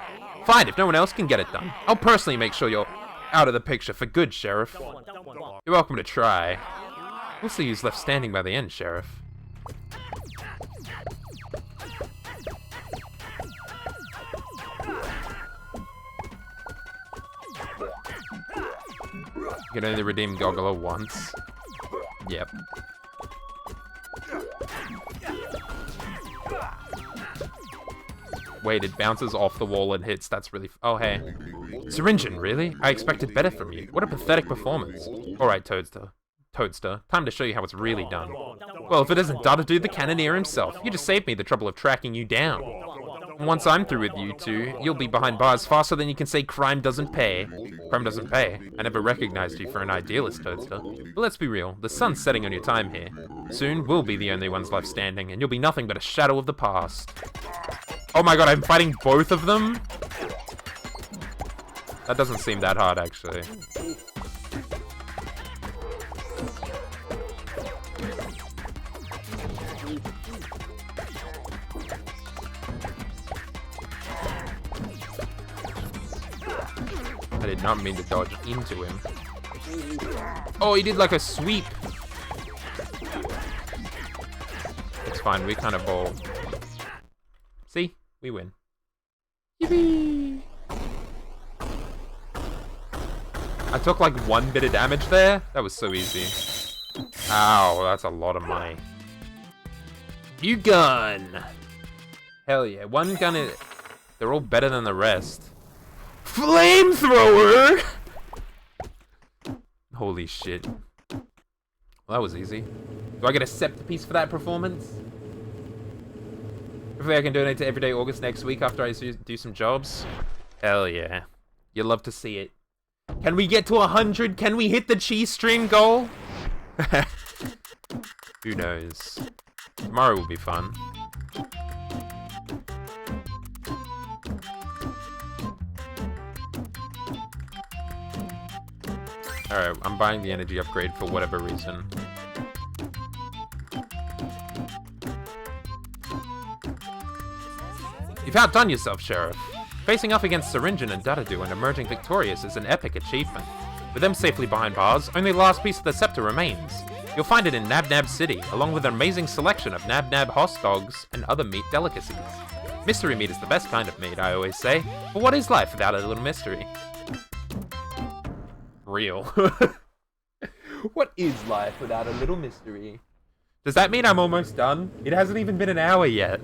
Fine, if no one else can get it done. I'll personally make sure you're out of the picture for good, Sheriff. You're welcome to try. We'll see who's left standing by the end, Sheriff. You can only redeem Goggler once. Yep. Wait, it bounces off the wall and hits. That's really... Oh, hey. Syringin, really? I expected better from you. What a pathetic performance. Alright, Toadster. Time to show you how it's really done. Well, if it isn't Dadadu the Cannoneer himself, you just saved me the trouble of tracking you down. And once I'm through with you two, you'll be behind bars faster than you can say crime doesn't pay. Crime doesn't pay. I never recognized you for an idealist, Toadster. But let's be real, the sun's setting on your time here. Soon, we'll be the only ones left standing, and you'll be nothing but a shadow of the past. Oh my god, I'm fighting both of them? That doesn't seem that hard, actually. I did not mean to dodge into him. Oh, he did like a sweep. It's fine, we kind of bowl. See? We win. Yippee! I took like 1 bit of damage there. That was so easy. Ow, that's a lot of money. New gun! Hell yeah, one gun is... They're all better than the rest. Flamethrower! Holy shit. Well, that was easy. Do I get a scepter piece for that performance? Hopefully I can donate to Everyday August next week after I do some jobs. Hell yeah. You'd love to see it. Can we get to 100? Can we hit the cheese stream goal? Who knows? Tomorrow will be fun. Alright, I'm buying the energy upgrade for whatever reason. You've outdone yourself, Sheriff. Facing off against Syringin and Dadadu and emerging victorious is an epic achievement. With them safely behind bars, only the last piece of the scepter remains. You'll find it in Nab City, along with an amazing selection of Nab host dogs and other meat delicacies. Mystery meat is the best kind of meat, I always say. But what is life without a little mystery? Real. What is life without a little mystery? Does that mean I'm almost done? It hasn't even been an hour yet.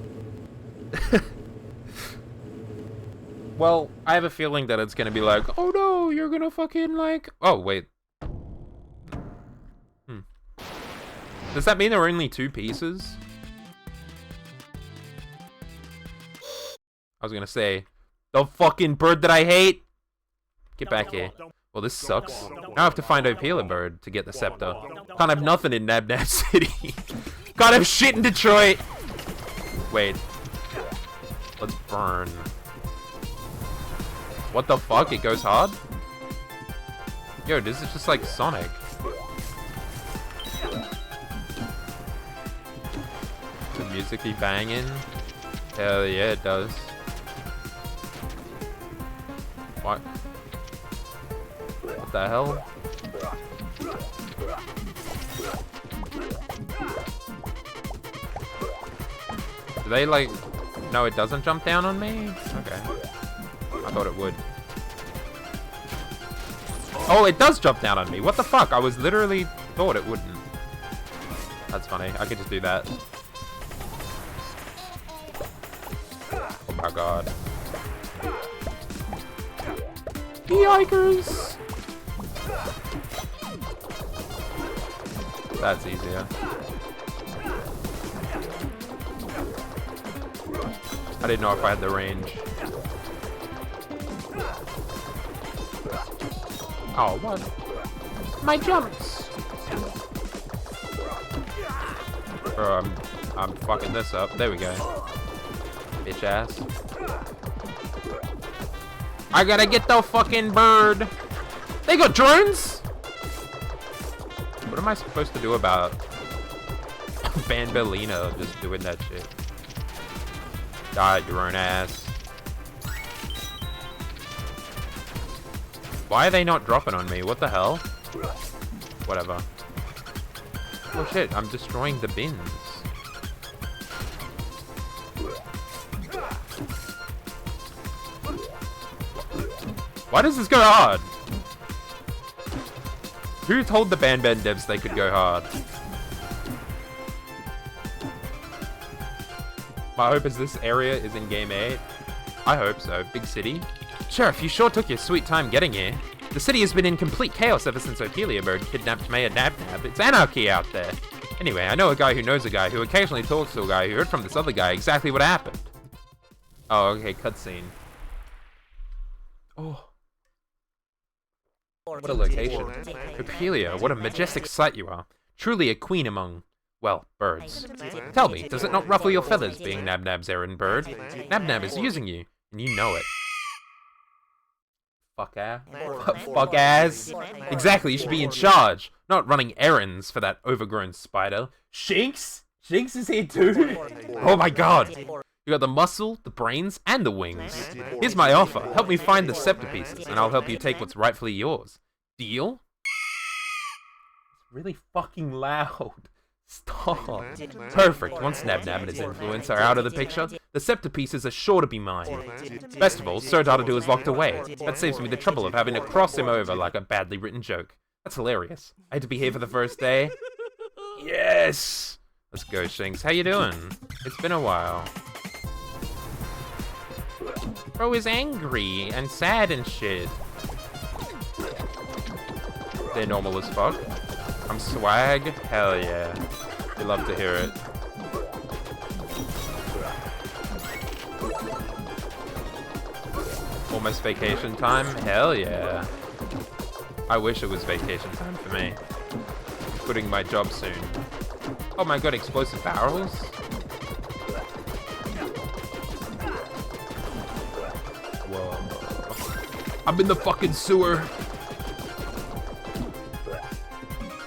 Well, I have a feeling that it's gonna be like, oh no, you're gonna fucking like... Oh, wait. Does that mean there are only 2 pieces? I was gonna say, the fucking bird that I hate! Get back here. Well, this sucks. Now I have to find Opila Bird to get the scepter. Can't have nothing in Nab Nab City. Can't have shit in Detroit! Wait. Let's burn. What the fuck? It goes hard? Yo, this is just like Sonic. The music be banging? Hell yeah, it does. What? What the hell? Do they like... No, it doesn't jump down on me? Okay. I thought it would. Oh, it does jump down on me. What the fuck? I was literally thought it wouldn't. That's funny. I could just do that. Oh my god. Yikers! That's easier. I didn't know if I had the range. Oh, what? My jumps! Bro, I'm fucking this up. There we go. Bitch ass. I gotta get the fucking bird! They got drones?! What am I supposed to do about Banban just doing that shit? Die, your own ass. Why are they not dropping on me? What the hell? Whatever. Oh shit, I'm destroying the bins. Why does this go hard? Who told the Banban devs they could go hard? My hope is this area is in Game 8. I hope so. Big city. Sheriff, you sure took your sweet time getting here. The city has been in complete chaos ever since Opila Bird kidnapped Mayor Nab Nab. It's anarchy out there. Anyway, I know a guy who knows a guy who occasionally talks to a guy who heard from this other guy exactly what happened. Oh, okay, cutscene. Oh. What a location. Opila, what a majestic sight you are. Truly a queen among, well, birds. Tell me, does it not ruffle your feathers being Nab Nab's errand bird? Nab Nab is using you, and you know it. Fuck ass. Fuck ass. Exactly, you should be in charge, not running errands for that overgrown spider. Shinx? Shinx is here too? Oh my god. You got the muscle, the brains, and the wings. Here's my offer. Help me find the scepter pieces, and I'll help you take what's rightfully yours. Deal? It's really fucking loud. Stop. Perfect. Once Nab Nab and his influence are out of the picture, the scepter pieces are sure to be mine. Best of all, Sir Data is locked away. That saves me the trouble of having to cross him over like a badly written joke. That's hilarious. I had to be here for the first day. Yes! Let's go, Shinx. How you doing? It's been a while. Bro is angry and sad and shit. They're normal as fuck. I'm swag? Hell yeah. We love to hear it. Almost vacation time? Hell yeah. I wish it was vacation time for me. I'm quitting my job soon. Oh my god, explosive barrels? Whoa. I'm in the fucking sewer.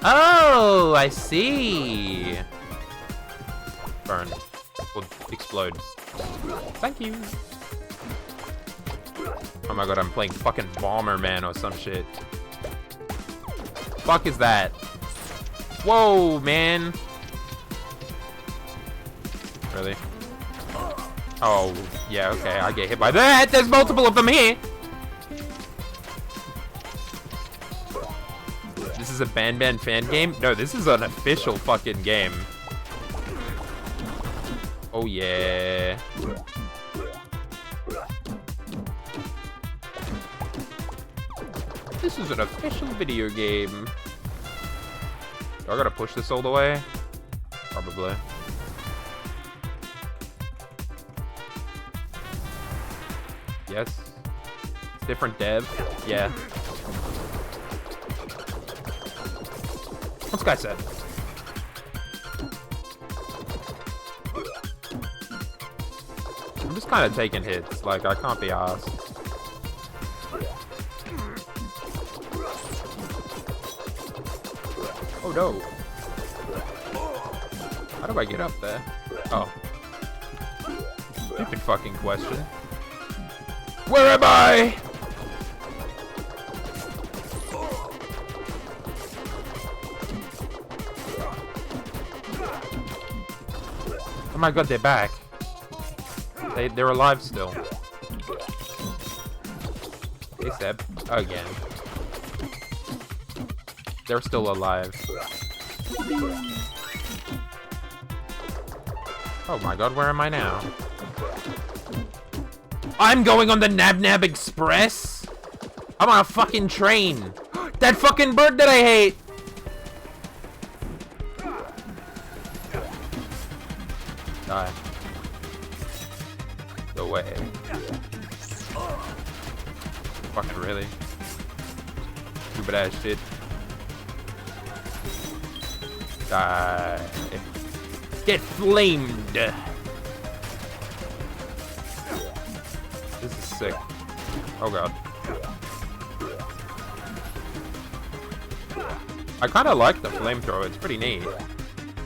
Oh, I see. Burn. Or explode. Thank you. Oh my god, I'm playing fucking Bomberman or some shit. Fuck is that? Whoa, man. Really? Oh, yeah, okay, I get hit by that. There's multiple of them here. This is a Banban fan game? No, this is an official fucking game. Oh yeah. This is an official video game. Do I gotta push this all the way? Probably. Yes. It's different dev. Yeah. What's guy said? I'm just kind of taking hits. Like, I can't be arsed. Oh no. How do I get up there? Oh. Stupid fucking question. Where am I? Oh my god, they're back. They're alive still. Hey Seb. Again. They're still alive. Oh my god, where am I now? I'm going on the Nab Nab Express? I'm on a fucking train. That fucking bird that I hate! Die. Go away. Fucking really? Stupid ass shit. Die. Get flamed! This is sick. Oh god. I kinda like the flamethrower, it's pretty neat.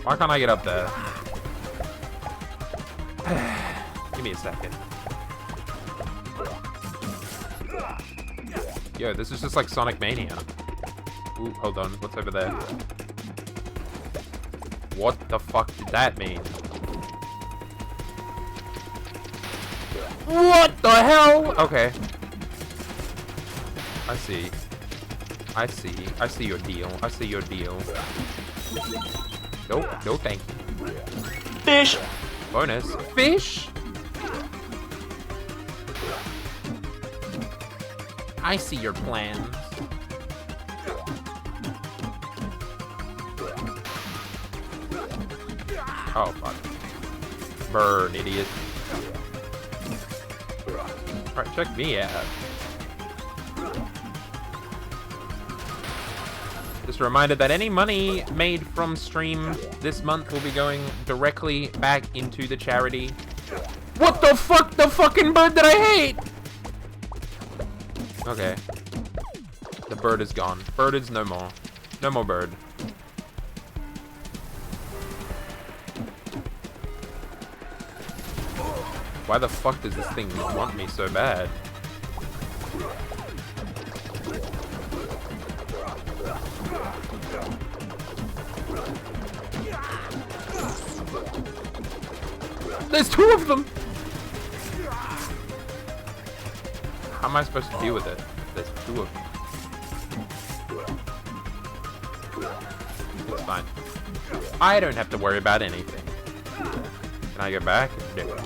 Why can't I get up there? Give me a second. Yo, this is just like Sonic Mania. Ooh, hold on, what's over there? What the fuck did that mean? What the hell? Okay. I see. I see. I see your deal. I see your deal. Nope. No thank you. Fish! Bonus. Fish? I see your plans. Oh, fuck. Burn, idiot. Alright, check me out. Just a reminder that any money made from stream this month will be going directly back into the charity. What the fuck? The fucking bird that I hate! Okay. The bird is gone. Bird is no more. No more bird. Why the fuck does this thing want me so bad? There's two of them! How am I supposed to deal with it? There's two of them. It's fine. I don't have to worry about anything. Can I go back? No.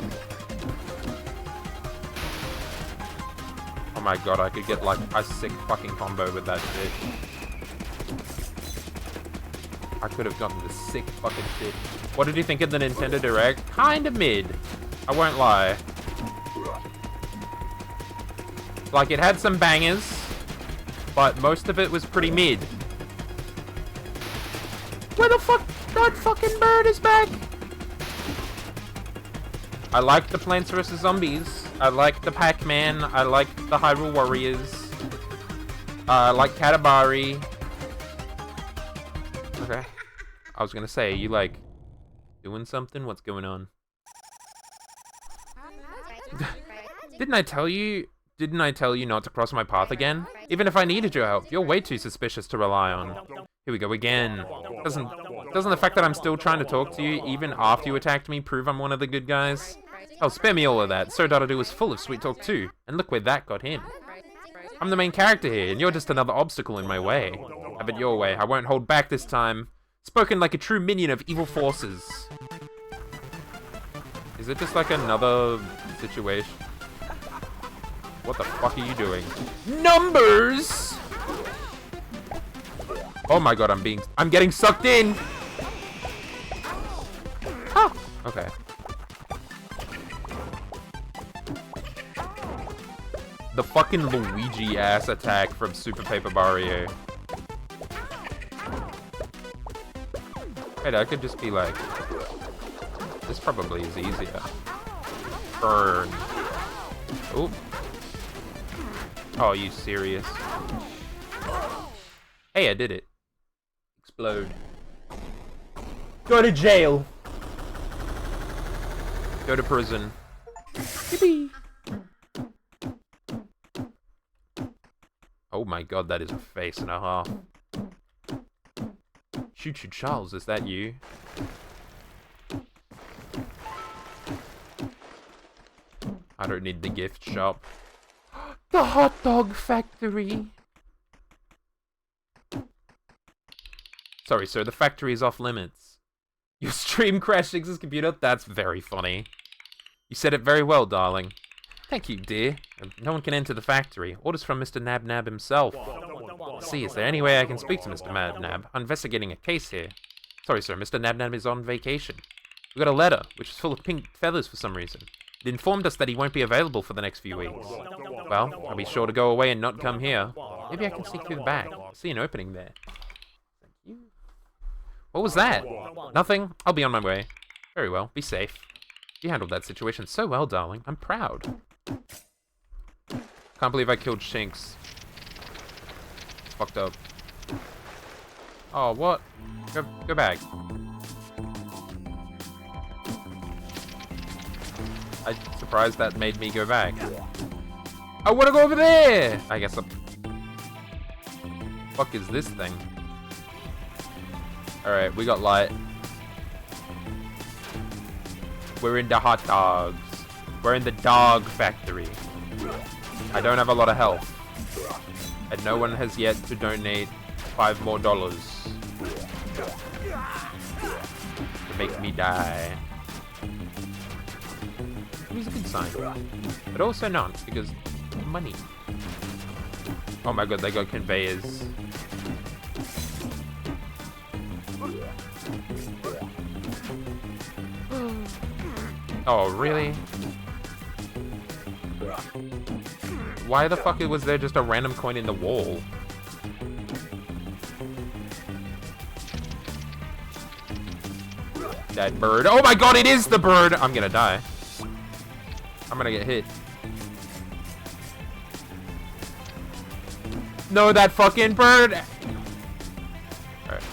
Oh my god, I could get like a sick fucking combo with that shit. I could have gotten the sick fucking shit. What did you think of the Nintendo Direct? Kinda mid. I won't lie. Like, it had some bangers, but most of it was pretty mid. Where the fuck? That fucking bird is back! I like the Plants vs. Zombies. I like the Pac-Man. I like the Hyrule Warriors. I like Katabari. Okay. I was gonna say, you like doing something? What's going on? Didn't I tell you not to cross my path again? Even if I needed your help, you're way too suspicious to rely on. Here we go again. Doesn't the fact that I'm still trying to talk to you, even after you attacked me, prove I'm one of the good guys? Oh, spare me all of that. Sir Dada was full of sweet talk too, and look where that got him. I'm the main character here, and you're just another obstacle in my way. Have it your way. I won't hold back this time. Spoken like a true minion of evil forces. Is it just like another situation? What the fuck are you doing? Numbers! Oh my god, I'm getting sucked in! Ah, okay. The fucking Luigi ass attack from Super Paper Mario. Wait, I could just be like... This probably is easier. Burn. Oop. Oh, are you serious? Hey, I did it. Explode. Go to jail. Go to prison. Yippee. Oh my god, that is a face and a half. Choo Choo Charles, is that you? I don't need the gift shop. The hot dog factory! Sorry, sir, the factory is off limits. Your stream crashed Iggs's computer? That's very funny. You said it very well, darling. Thank you, dear. No one can enter the factory. Orders from Mr. Nab Nab himself. See, is there any way I can speak to Mr. Nab Nab? I'm investigating a case here. Sorry, sir, Mr. Nab Nab is on vacation. We got a letter, which is full of pink feathers for some reason. It informed us that he won't be available for the next few weeks. Well, I'll be sure to go away and not come here. Maybe I can sneak through the back. I see an opening there. Thank you. What was that? Nothing. I'll be on my way. Very well. Be safe. You handled that situation so well, darling. I'm proud. Can't believe I killed Shinx. Fucked up. Oh, what? Go back. I'm surprised that made me go back. I want to go over there! I guess I'm... Fuck is this thing? Alright, we got light. We're into hot dogs. We're in the dog factory. I don't have a lot of health. And no one has yet to donate $5 more to make me die. It was a good sign. But also not, because money. Oh my god, they got conveyors. Oh, really? Why the fuck was there just a random coin in the wall? That bird. Oh my god, it is the bird! I'm gonna die. I'm gonna get hit. No, that fucking bird! Alright.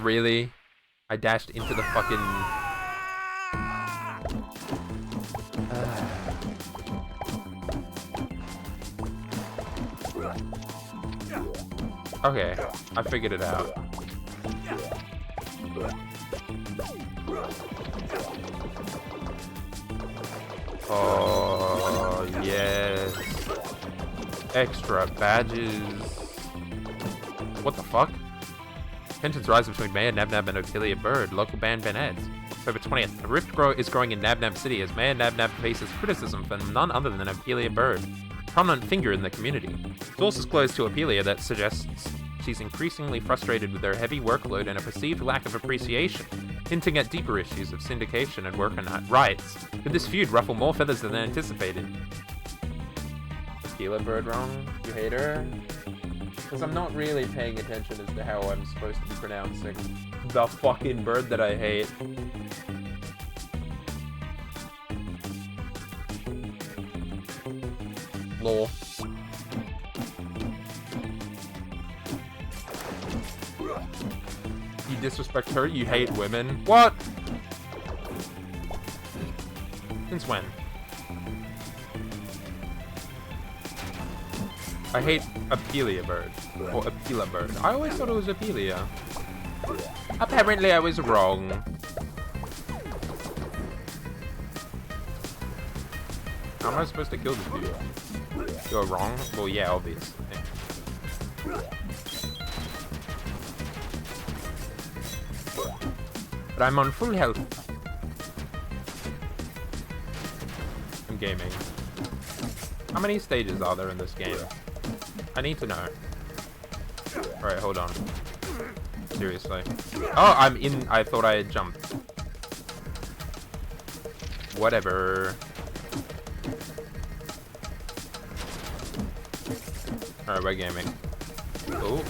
Really? I dashed into the fucking... Okay, I figured it out. Oh, yes. Extra badges. What the fuck? Tensions rise between Mayor Nab Nab and Ophelia Bird, local Banban ads. October 20th, a rift is growing in Nab Nab City as Mayor Nab Nab faces criticism from none other than Ophelia Bird, a prominent figure in the community. Sources close to Ophelia that suggests she's increasingly frustrated with her heavy workload and a perceived lack of appreciation, hinting at deeper issues of syndication and worker rights. Could this feud ruffle more feathers than anticipated? Ophelia Bird wrong? You hate her? Because I'm not really paying attention as to how I'm supposed to be pronouncing the fucking bird that I hate. Lol. You disrespect her? You hate women? What? Since when? I hate Ophelia Bird. Or Ophelia Bird. I always thought it was Ophelia. Apparently I was wrong. How am I supposed to kill this dude? You're wrong? Well, yeah, obvious. Yeah. But I'm on full health. I'm gaming. How many stages are there in this game? I need to know. Alright, hold on. Seriously. Oh, I'm in. I thought I had jumped. Whatever. Alright, we're gaming. Oh.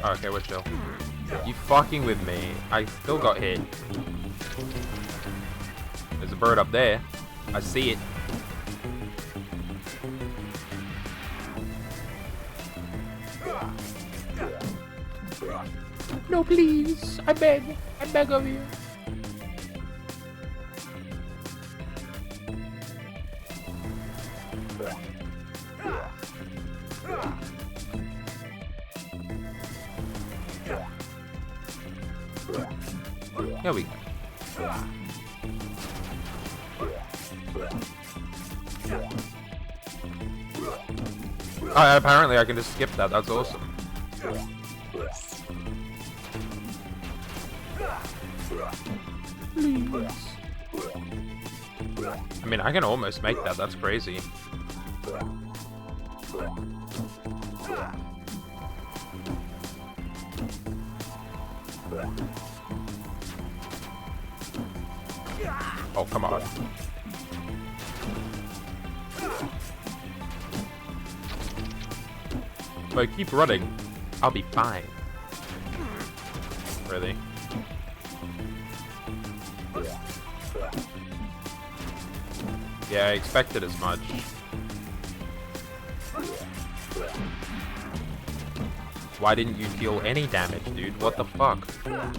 Okay, we're chill. You fucking with me. I still got hit. There's a bird up there. I see it. No, please. I beg. I beg of you. Here we go. Oh, apparently I can just skip that. That's awesome. I mean, I can almost make that. That's crazy. Oh, come on. If I keep running, I'll be fine. Really? Yeah, I expected as much. Why didn't you deal any damage, dude? What the fuck? I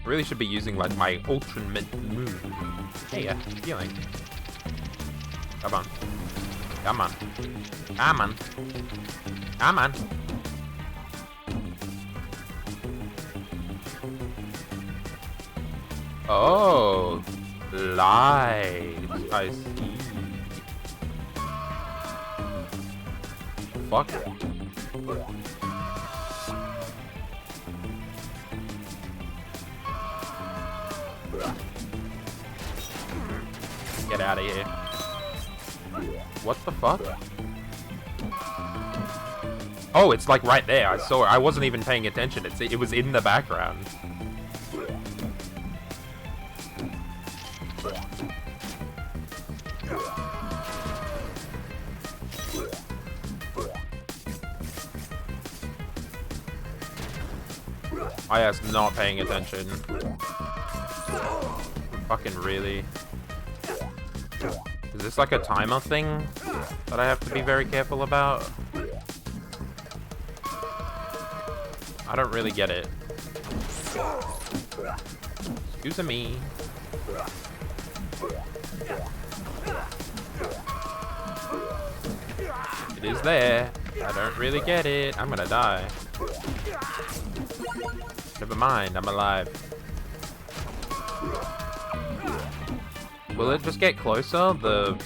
really should be using, like, my ultimate move. Hey, healing. Come on. Come on. Come on. Come on. Oh. Light. I see. Fuck. Get out of here. What the fuck? Oh, it's like right there. I saw it. I wasn't even paying attention. It was in the background. I was not paying attention. Fucking really. Is this like a timer thing that I have to be very careful about? I don't really get it. Excuse me. It is there. I don't really get it. I'm gonna die. Never mind, I'm alive. Will it just get closer the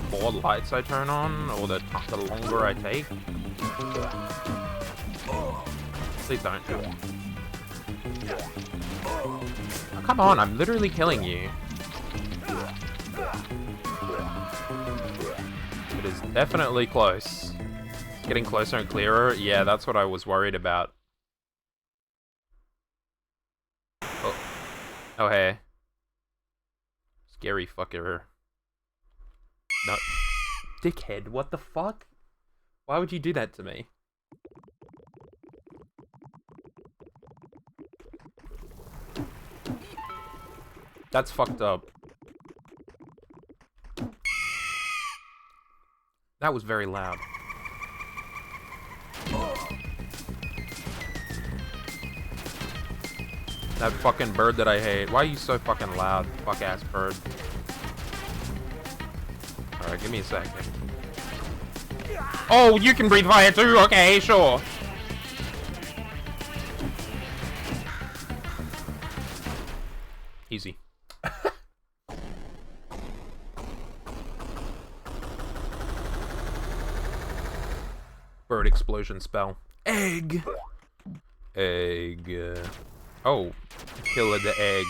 more lights I turn on, or the longer I take? Please don't. Oh, come on, I'm literally killing you. It is definitely close. Getting closer and clearer. Yeah, that's what I was worried about. Oh, oh hey. Scary fucker. No. Dickhead, what the fuck? Why would you do that to me? That's fucked up. That was very loud. That fucking bird that I hate. Why are you so fucking loud? Fuck ass bird. Alright, give me a second. Oh, you can breathe fire too? Okay, sure. Easy. Bird explosion spell. Egg! Egg. Oh. Kill the egg.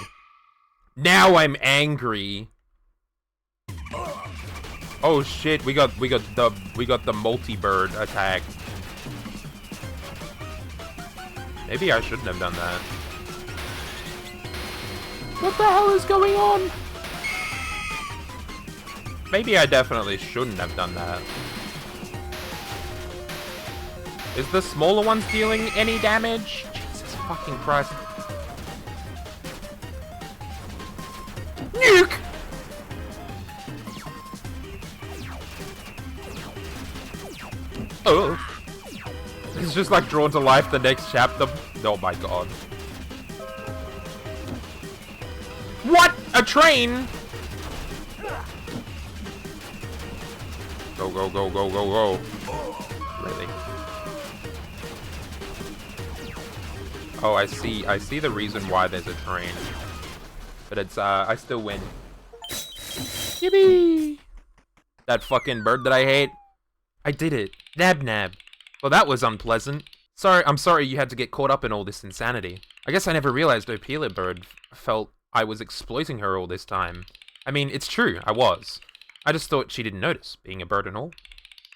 Now I'm angry. Oh shit, we got the multi-bird attack. Maybe I shouldn't have done that. What the hell is going on? Maybe I definitely shouldn't have done that. Is the smaller ones dealing any damage? Jesus fucking Christ. Nuke! Oh. It's just like drawn to life the next chapter. Oh my god. What? A train? Go, go, go, go, go, go. Really? Oh, I see the reason why there's a train. But it's, I still win. Yippee! That fucking bird that I hate. I did it. Nab nab. Well, that was unpleasant. I'm sorry you had to get caught up in all this insanity. I guess I never realized Opila Bird felt I was exploiting her all this time. I mean, it's true, I was. I just thought she didn't notice, being a bird and all.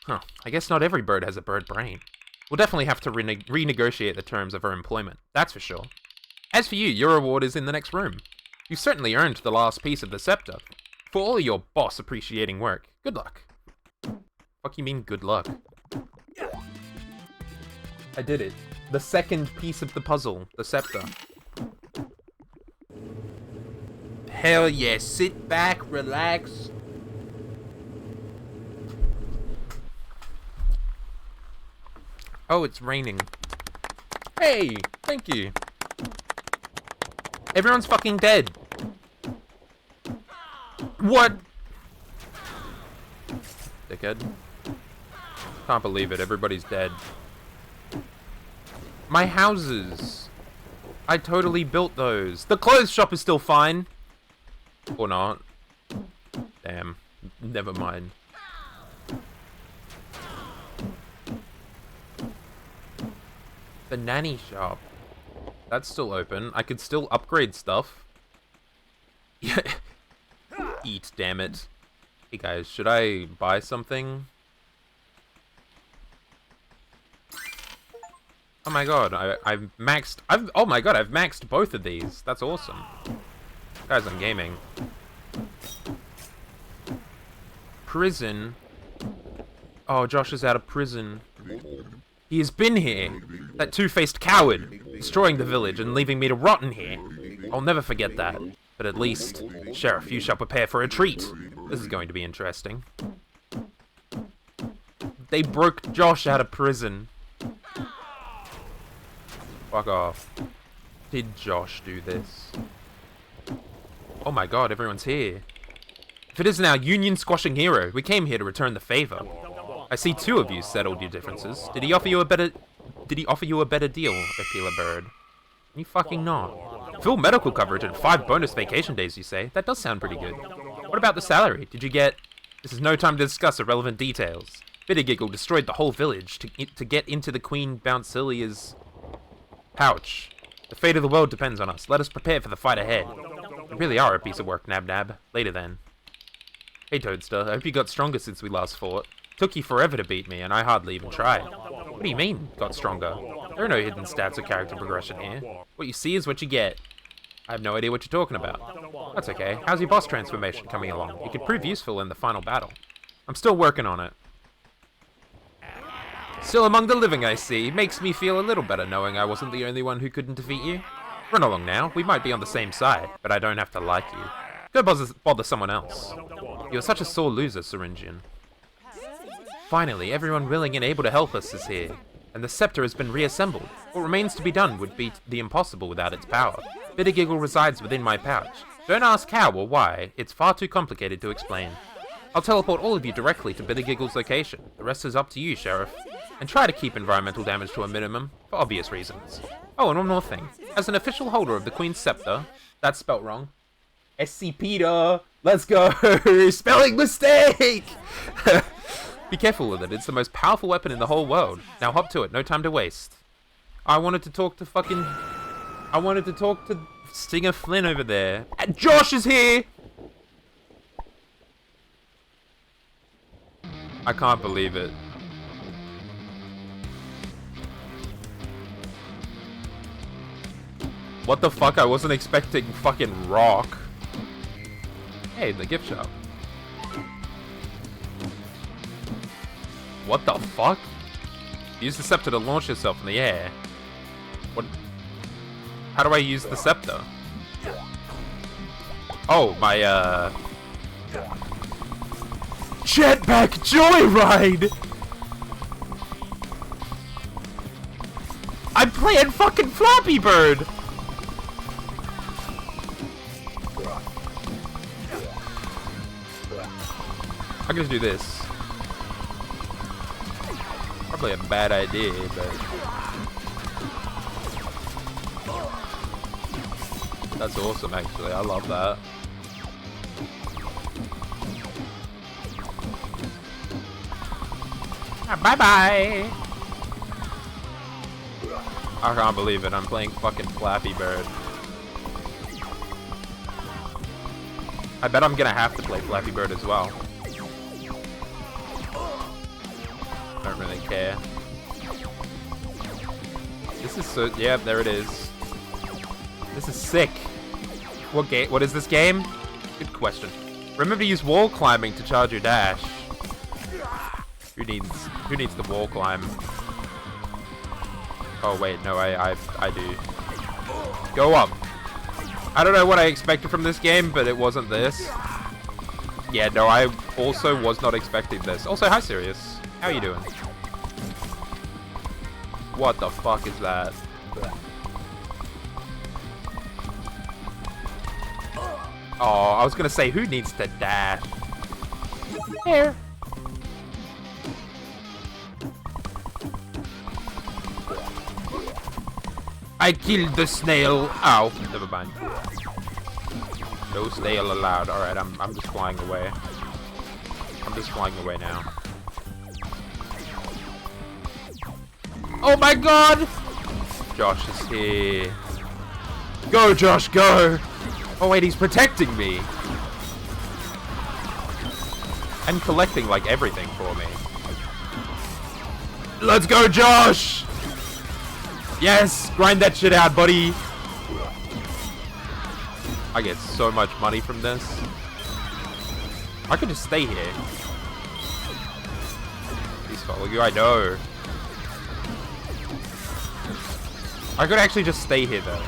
Huh, I guess not every bird has a bird brain. We'll definitely have to renegotiate the terms of her employment, that's for sure. As for you, your reward is in the next room. You certainly earned the last piece of the scepter. For all your boss appreciating work, good luck. Fuck you mean good luck? I did it. The second piece of the puzzle, the scepter. Hell yeah, sit back, relax. Oh, it's raining. Hey, thank you. Everyone's fucking dead. What? Dickhead. Can't believe it, everybody's dead. My houses. I totally built those. The clothes shop is still fine. Or not. Damn. Never mind. The nanny shop. That's still open. I could still upgrade stuff. Yeah. Eat, damn it. Hey guys, should I buy something? Oh my god, I've maxed both of these. That's awesome. Guys, I'm gaming. Prison. Oh, Josh is out of prison. He has been here. That two-faced coward. Destroying the village and leaving me to rot in here. I'll never forget that. But at least, Sheriff, you shall prepare for a treat. This is going to be interesting. They broke Josh out of prison. Fuck off. Did Josh do this? Oh my god, everyone's here. If it isn't our union-squashing hero, we came here to return the favor. I see two of you settled your differences. Did he offer you a better deal, Opila Bird? You fucking not. Full medical coverage and 5 bonus vacation days, you say? That does sound pretty good. What about the salary? Did you get... This is no time to discuss irrelevant details. Bittergiggle destroyed the whole village to get into the Queen Bouncilia's pouch. The fate of the world depends on us. Let us prepare for the fight ahead. You really are a piece of work, Nab Nab. Later then. Hey Toadster, I hope you got stronger since we last fought. Took you forever to beat me, and I hardly even tried. What do you mean, got stronger? There are no hidden stats or character progression here. What you see is what you get. I have no idea what you're talking about. That's okay. How's your boss transformation coming along? It could prove useful in the final battle. I'm still working on it. Still among the living, I see. Makes me feel a little better knowing I wasn't the only one who couldn't defeat you. Run along now. We might be on the same side, but I don't have to like you. Go bother someone else. You're such a sore loser, Syringian. Finally, everyone willing and able to help us is here, and the scepter has been reassembled. What remains to be done would be the impossible without its power. Bittergiggle resides within my pouch. Don't ask how or why, it's far too complicated to explain. I'll teleport all of you directly to Bitter Giggle's location. The rest is up to you, Sheriff. And try to keep environmental damage to a minimum, for obvious reasons. Oh, and one more thing. As an official holder of the Queen's Scepter... That's spelt wrong. SCP-da! Let's go! Spelling mistake! Be careful with it. It's the most powerful weapon in the whole world. Now hop to it. No time to waste. I wanted to talk to Stinger Flynn over there. And Josh is here! I can't believe it. What the fuck? I wasn't expecting fucking rock. Hey, the gift shop. What the fuck? Use the scepter to launch yourself in the air. What? How do I use the scepter? Oh, my, Jetpack Joyride! I'm playing fucking Flappy Bird! I'm gonna do this. Probably a bad idea, but... That's awesome, actually. I love that. Bye-bye! I can't believe it. I'm playing fucking Flappy Bird. I bet I'm gonna have to play Flappy Bird as well. Don't really care. This is so... Yeah, there it is. This is sick. What game? What is this game? Good question. Remember to use wall climbing to charge your dash. Who needs the wall climb? Oh wait, no, I do. Go up. I don't know what I expected from this game, but it wasn't this. Yeah, no, I also was not expecting this. Also, hi Sirius. How you doing? What the fuck is that? Oh, I was gonna say, who needs to dash? Here. I killed the snail. Ow. Never mind. No snail allowed. Alright, I'm just flying away. I'm just flying away now. Oh my god! Josh is here. Go, Josh, go! Oh wait, he's protecting me. And collecting, like, everything for me. Let's go, Josh! Yes! Grind that shit out, buddy! I get so much money from this. I could just stay here. Please follow you, I know. I could actually just stay here, though.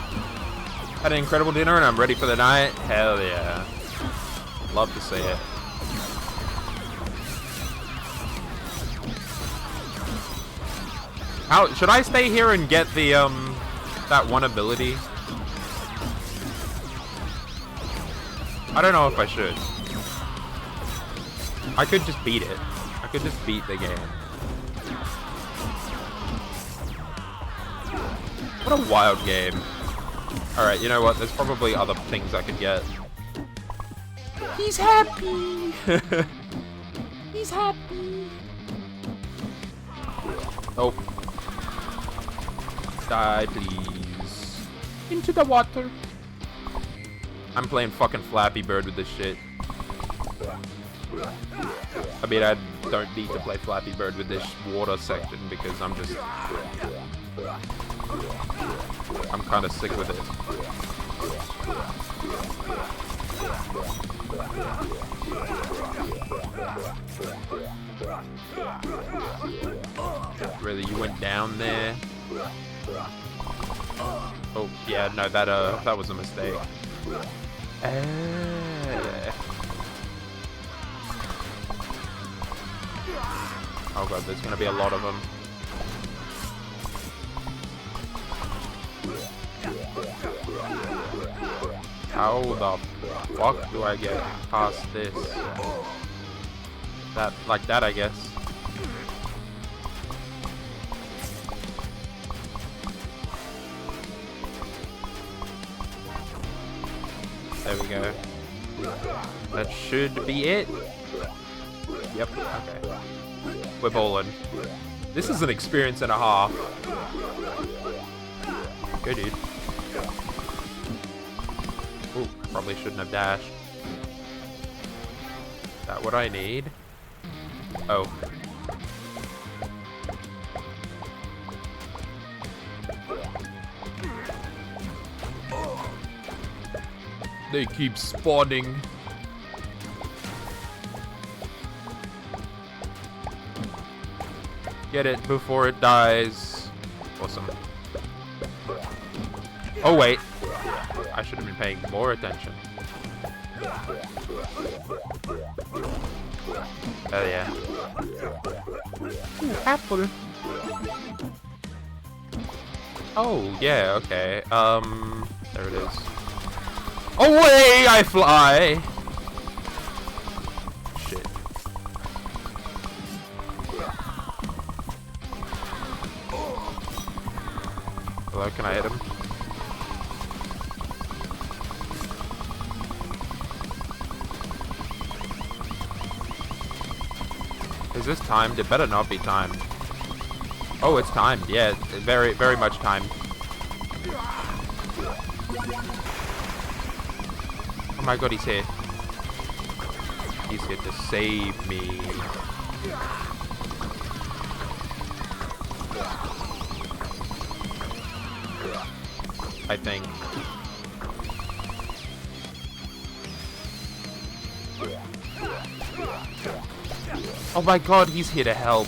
Had an incredible dinner and I'm ready for the night. Hell yeah. Love to see it. How should I stay here and get the that one ability? I don't know if I should. I could just beat it. I could just beat the game. What a wild game. Alright, you know what? There's probably other things I could get. He's happy! He's happy! Oh. Die, please. Into the water. I'm playing fucking Flappy Bird with this shit. I mean, I don't need to play Flappy Bird with this water section because I'm just... I'm kind of sick with it. Really, you went down there? Oh, yeah, no, that was a mistake. Oh god, there's gonna be a lot of them. How the fuck do I get past this? That, like that, I guess. There we go. That should be it. Yep, okay. We're balling. This is an experience and a half. Go, dude. Ooh, probably shouldn't have dashed. Is that what I need? Oh. They keep spawning. Get it before it dies. Awesome. Oh, wait. I should have been paying more attention. Oh, yeah. Ooh, apple. Oh, yeah, okay. There it is. Away I fly! Shit. Hello, can I hit him? Is this timed? It better not be timed. Oh, it's timed. Yeah, very, very much timed. Oh my god, he's here. He's here to save me. I think. Oh my god, he's here to help.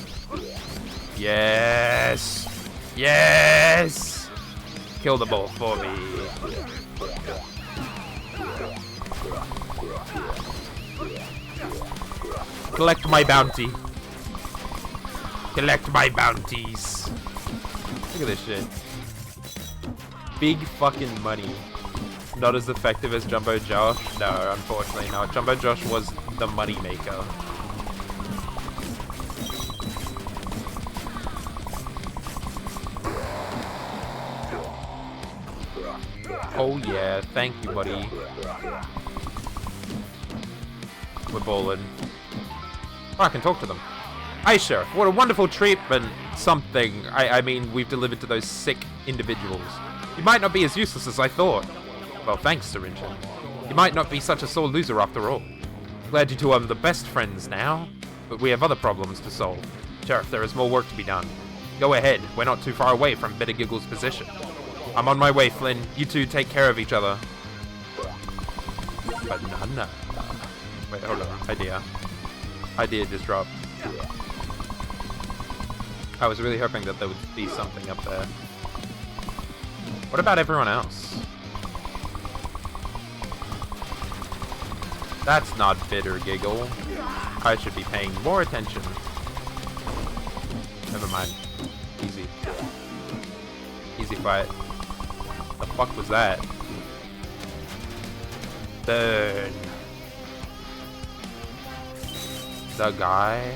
Yes! Yes! Kill the ball for me. Collect my bounty. Collect my bounties. Look at this shit. Big fucking money. Not as effective as Jumbo Josh. No, unfortunately not. Jumbo Josh was the money maker. Oh yeah, thank you, buddy. We're bowling. Oh, I can talk to them. Hi, Sheriff. What a wonderful treatment. Something. I mean, we've delivered to those sick individuals. You might not be as useless as I thought. Well, thanks, Syringian. You might not be such a sore loser after all. Glad you two are the best friends now, but we have other problems to solve. Sheriff, there is more work to be done. Go ahead. We're not too far away from Bitter Giggle's position. I'm on my way, Flynn. You two take care of each other. Banana. Wait, hold on. Idea. Idea just dropped. I was really hoping that there would be something up there. What about everyone else? That's not Bitter Giggle. I should be paying more attention. Never mind. Easy. Easy fight. The fuck was that? Burn. The guy.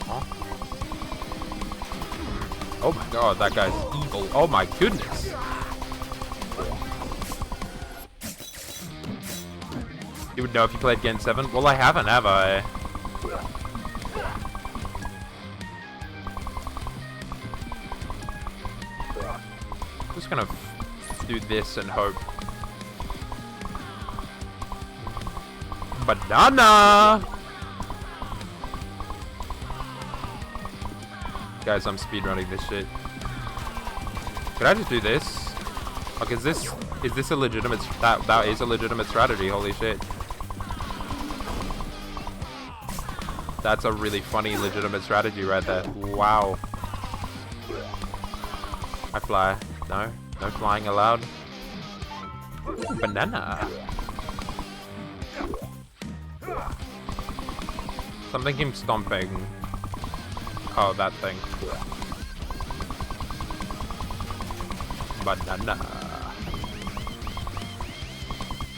Huh? Oh my god, that guy's evil. Oh my goodness. You would know if you played Gen 7? Well, I haven't, have I? Just gonna do this and hope. Banana! Guys, I'm speedrunning this shit. Could I just do this? Like, is this a legitimate, that is a legitimate strategy, holy shit. That's a really funny, legitimate strategy right there. Wow. I fly. No? No flying allowed? Banana. Something keeps stomping. Oh, that thing. Banana.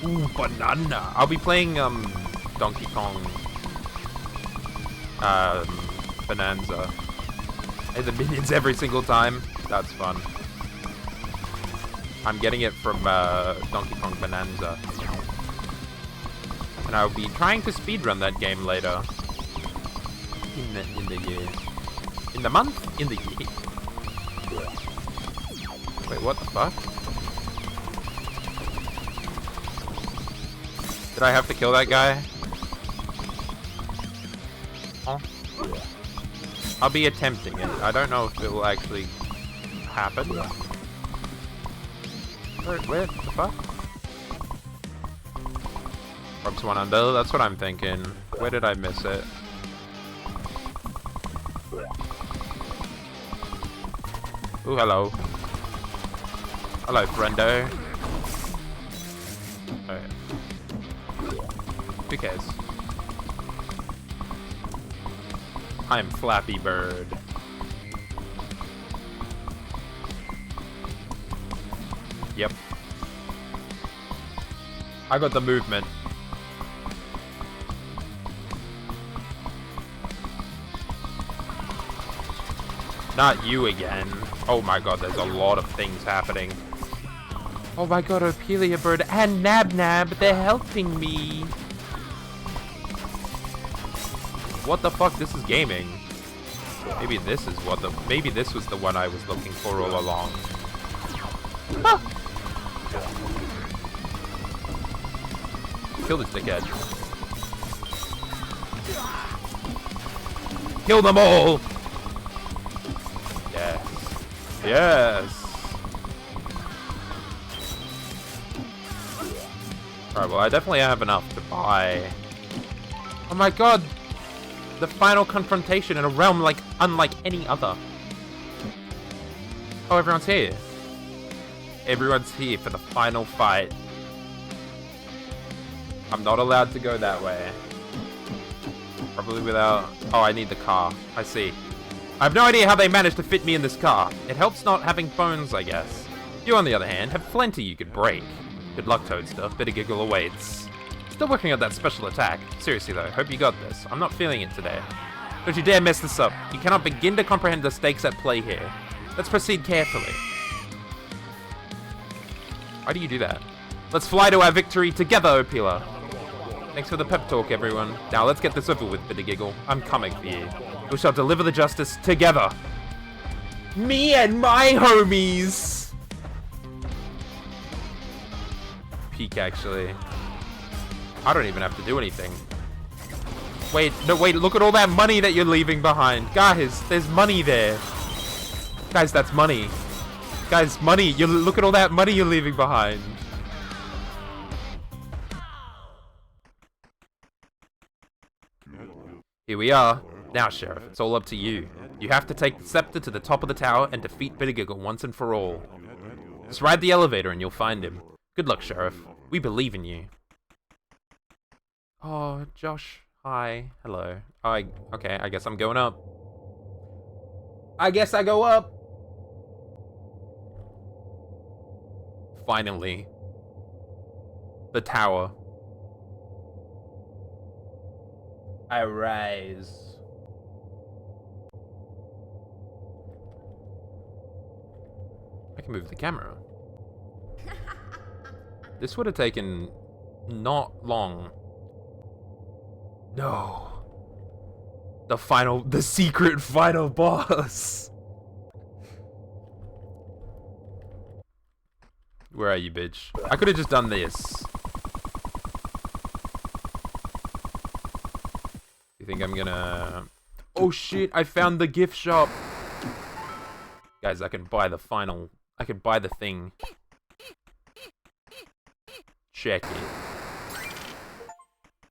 Ooh, banana. I'll be playing Donkey Kong Bonanza. Hey, the minions every single time. That's fun. I'm getting it from Donkey Kong Bonanza. And I'll be trying to speedrun that game later. In the year. In the month? In the year. Wait, what the fuck? Did I have to kill that guy? Oh. I'll be attempting it. I don't know if it will actually happen. Where the fuck? Rubs one under, that's what I'm thinking. Where did I miss it? Ooh, hello. Hello, friendo. Okay. Who cares? I am Flappy Bird. Yep. I got the movement. Not you again. Oh my god, there's a lot of things happening. Oh my god, Ophelia Bird and Nab Nab, they're helping me. What the fuck? This is gaming. Maybe this is what the... Maybe this was the one I was looking for all along. Ah! Kill this dickhead. Kill them all! Yes. Yes! Alright, well I definitely have enough to buy... Oh my god! The final confrontation in a realm like unlike any other. Oh, everyone's here. Everyone's here for the final fight. I'm not allowed to go that way. Probably without... Oh, I need the car. I see. I have no idea how they managed to fit me in this car. It helps not having bones, I guess. You, on the other hand, have plenty you could break. Good luck, Toadster. Bit of giggle awaits. Still working on that special attack. Seriously though, hope you got this. I'm not feeling it today. Don't you dare mess this up. You cannot begin to comprehend the stakes at play here. Let's proceed carefully. Why do you do that? Let's fly to our victory together, Opila. Thanks for the pep talk, everyone. Now let's get this over with, bit of giggle. I'm coming for you. We shall deliver the justice together. Me and my homies! Peak, actually. I don't even have to do anything. Wait, no, wait, look at all that money that you're leaving behind. Guys, there's money there. Guys, that's money. Guys, money. You look at all that money you're leaving behind. Here we are. Now, Sheriff, it's all up to you. You have to take the scepter to the top of the tower and defeat Bittergiggle once and for all. Just ride the elevator and you'll find him. Good luck, Sheriff. We believe in you. Oh, Josh. Hi. Hello. Okay, I guess I'm going up. I guess I go up. Finally. The tower. I rise. I can move the camera. This would have taken not long. No. The secret final boss. Where are you, bitch? I could have just done this. You think I'm gonna... Oh shit, I found the gift shop. Guys, I can buy the final... I can buy the thing. Check it.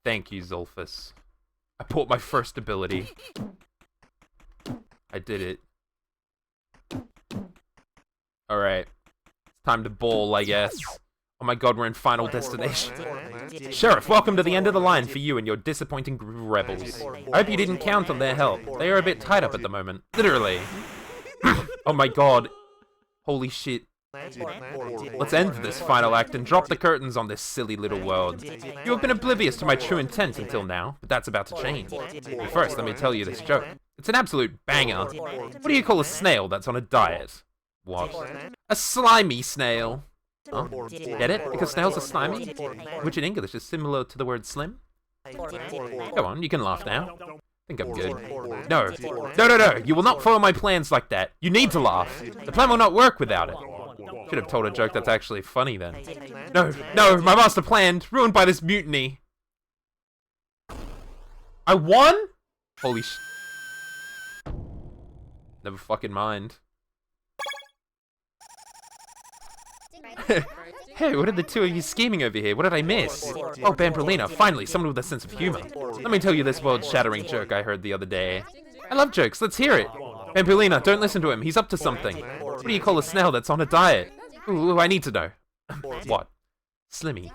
Thank you, Zulfus. I bought my first ability. I did it. Alright. It's time to bowl, I guess. Oh my god, we're in Final Destination. Sheriff, welcome to the end of the line for you and your disappointing group of rebels. I hope you didn't count on their help. They are a bit tied up at the moment. Literally. Oh my god. Holy shit. Let's end this final act and drop the curtains on this silly little world. You have been oblivious to my true intent until now, but that's about to change. But first, let me tell you this joke. It's an absolute banger. What do you call a snail that's on a diet? What? A slimy snail. Oh, get it? Because snails are slimy? Which in English is similar to the word slim? Go on, you can laugh now. I think I'm good. No. No. You will not follow my plans like that. You need to laugh. The plan will not work without it. Should have told a joke that's actually funny then. No, my master plan, ruined by this mutiny. I won? Holy sh... Never fucking mind. Hey, what are the two of you scheming over here? What did I miss? Oh, Banban, finally, someone with a sense of humor. Let me tell you this world-shattering joke I heard the other day. I love jokes, let's hear it. Banban, don't listen to him, he's up to something. What do you call a snail that's on a diet? Ooh, I need to know. What? Slimmy.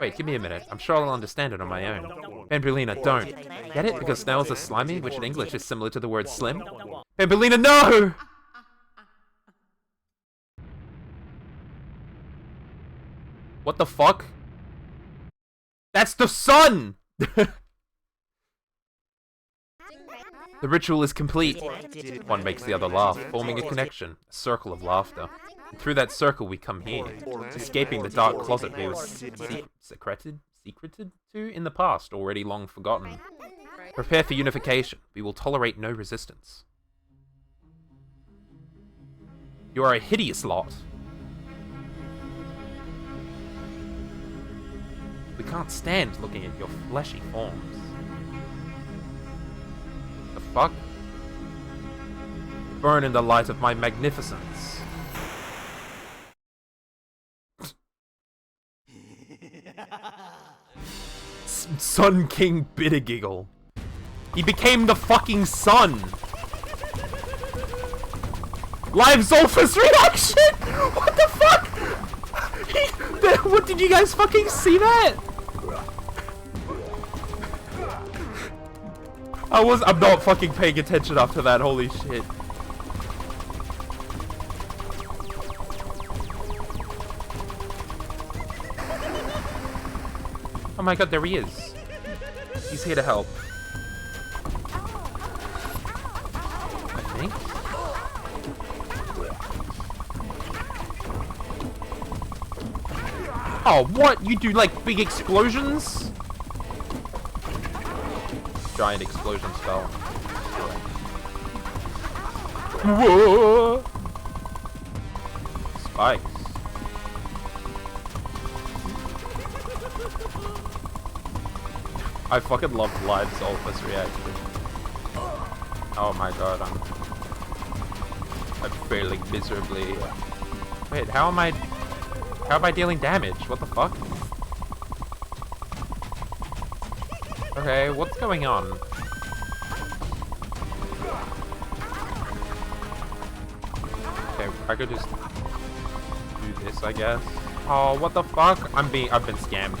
Wait, give me a minute. I'm sure I'll understand it on my own. Banban, don't. Get it? Because snails are slimy, which in English is similar to the word slim? Banban, no! What the fuck? That's the sun! The ritual is complete. One makes the other laugh, forming a connection, a circle of laughter. And through that circle we come here, escaping the dark closet we were secreted to in the past, already long forgotten. Prepare for unification. We will tolerate no resistance. You are a hideous lot. We can't stand looking at your fleshy forms. The fuck? Burn in the light of my magnificence. Sun King Bittergiggle. He became the fucking sun! Live Zolfus reaction! What the fuck? What, did you guys fucking see that? I'm not fucking paying attention after that, holy shit. Oh my god, there he is. He's here to help. I think. Oh, what? You do, like, big explosions? Giant explosion spell. Whoa! Spikes. I fucking love live Zolfus reaction. Oh my god, I'm failing miserably. Wait, how am I dealing damage? What the fuck? Okay, what's going on? Okay, I could just do this, I guess. Oh, what the fuck? I've been scammed.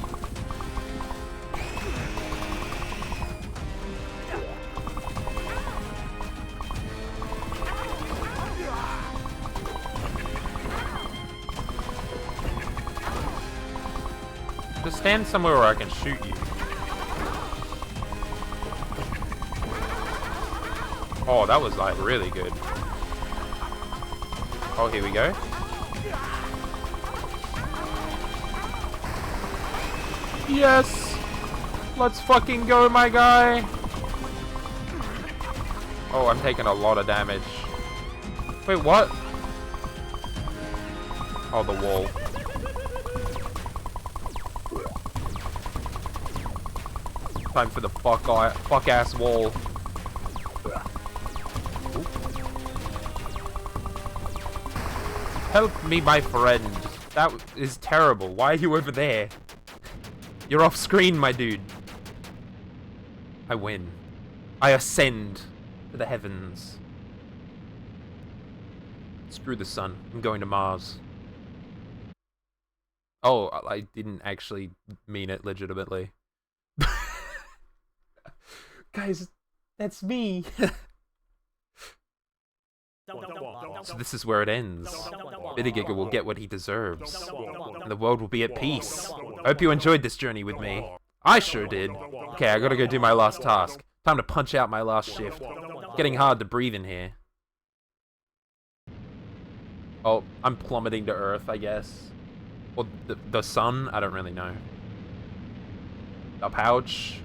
Just stand somewhere where I can shoot you. Oh, that was like really good. Oh, here we go. Yes! Let's fucking go, my guy! Oh, I'm taking a lot of damage. Wait, what? Oh, the wall. Time for the fuck ass wall. Help me, my friend. That is terrible. Why are you over there? You're off screen, my dude. I win. I ascend to the heavens. Screw the sun. I'm going to Mars. Oh, I didn't actually mean it legitimately. Guys, that's me. So this is where it ends. Bittergiga will get what he deserves, and the world will be at peace. I hope you enjoyed this journey with me. I sure did. Okay, I gotta go do my last task. Time to punch out my last shift. Getting hard to breathe in here. Oh, I'm plummeting to Earth, I guess. Or the sun? I don't really know. A pouch.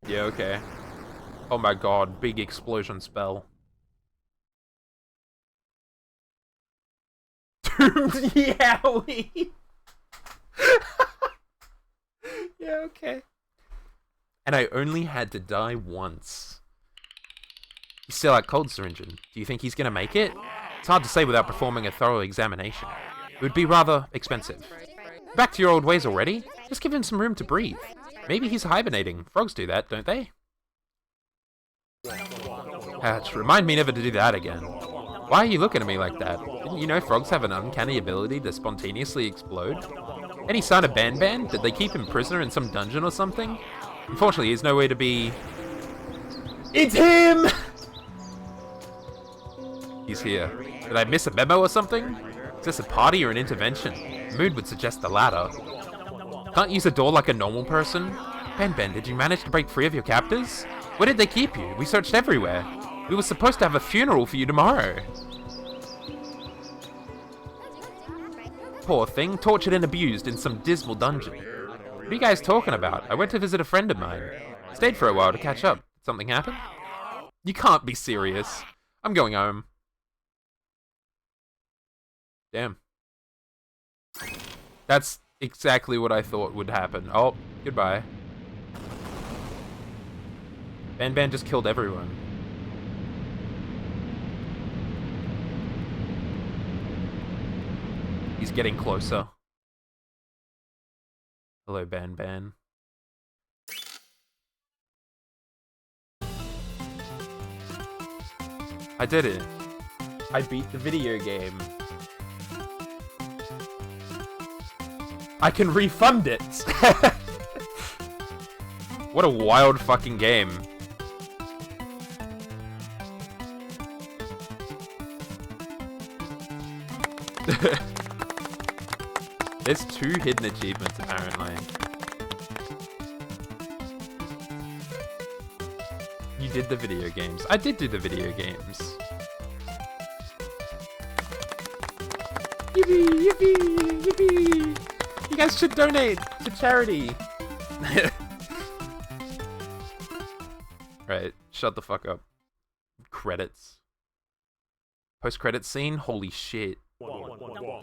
Yeah, okay. Oh my god, big explosion spell. Doomed Yowie! Yeah, okay. And I only had to die once. He's still at cold syringing. Do you think he's gonna make it? It's hard to say without performing a thorough examination. It would be rather expensive. Back to your old ways already? Just give him some room to breathe. Maybe he's hibernating. Frogs do that, don't they? Remind me never to do that again. Why are you looking at me like that? Didn't you know frogs have an uncanny ability to spontaneously explode? Any sign of Banban? Did they keep him prisoner in some dungeon or something? Unfortunately, he's nowhere to be... It's him! He's here. Did I miss a memo or something? Is this a party or an intervention? Mood would suggest the latter. Can't use a door like a normal person? Banban, did you manage to break free of your captors? Where did they keep you? We searched everywhere. We were supposed to have a funeral for you tomorrow. Poor thing, tortured and abused in some dismal dungeon. What are you guys talking about? I went to visit a friend of mine. Stayed for a while to catch up. Did something happen? You can't be serious. I'm going home. Damn. That's exactly what I thought would happen. Oh, goodbye. Banban just killed everyone. He's getting closer. Hello, Banban. I did it. I beat the video game. I can refund it! What a wild fucking game. There's 2 hidden achievements, apparently. You did the video games. I did do the video games. Yippee! Yippee! Yippee! You guys should donate to charity! Right, shut the fuck up. Credits. Post-credits scene? Holy shit.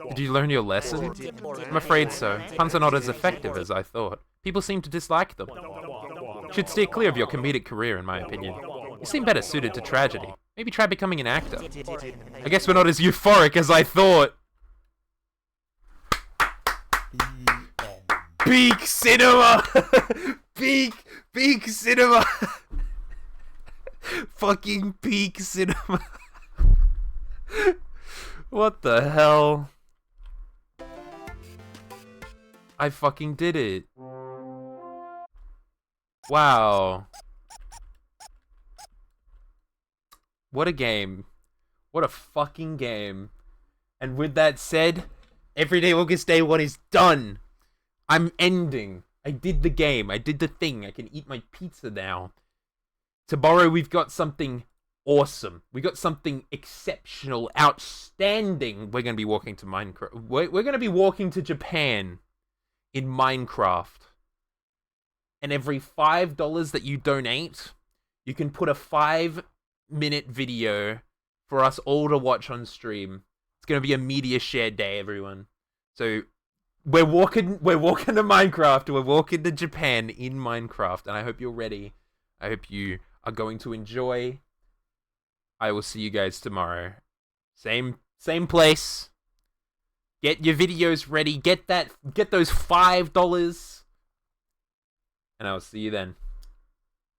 Did you learn your lesson? I'm afraid so. Puns are not as effective as I thought. People seem to dislike them. Should steer clear of your comedic career, in my opinion. You seem better suited to tragedy. Maybe try becoming an actor. I guess we're not as euphoric as I thought. Peak cinema! Peak cinema! Fucking peak cinema. What the hell? I fucking did it. Wow. What a game. What a fucking game. And with that said, Everyday August Day 1 is done. I'm ending. I did the game. I did the thing. I can eat my pizza now. Tomorrow we've got something awesome. We got something exceptional, outstanding. We're going to be walking to Minecraft. We're going to be walking to Japan in Minecraft. And every $5 that you donate, you can put a 5-minute video for us all to watch on stream. It's going to be a media share day, everyone. So we're walking to Minecraft. We're walking to Japan in Minecraft, and I hope you're ready. I hope you are going to enjoy. I will see you guys tomorrow. Same place. Get your videos ready. Get those $5. And I'll see you then.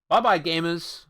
Bye-bye, gamers.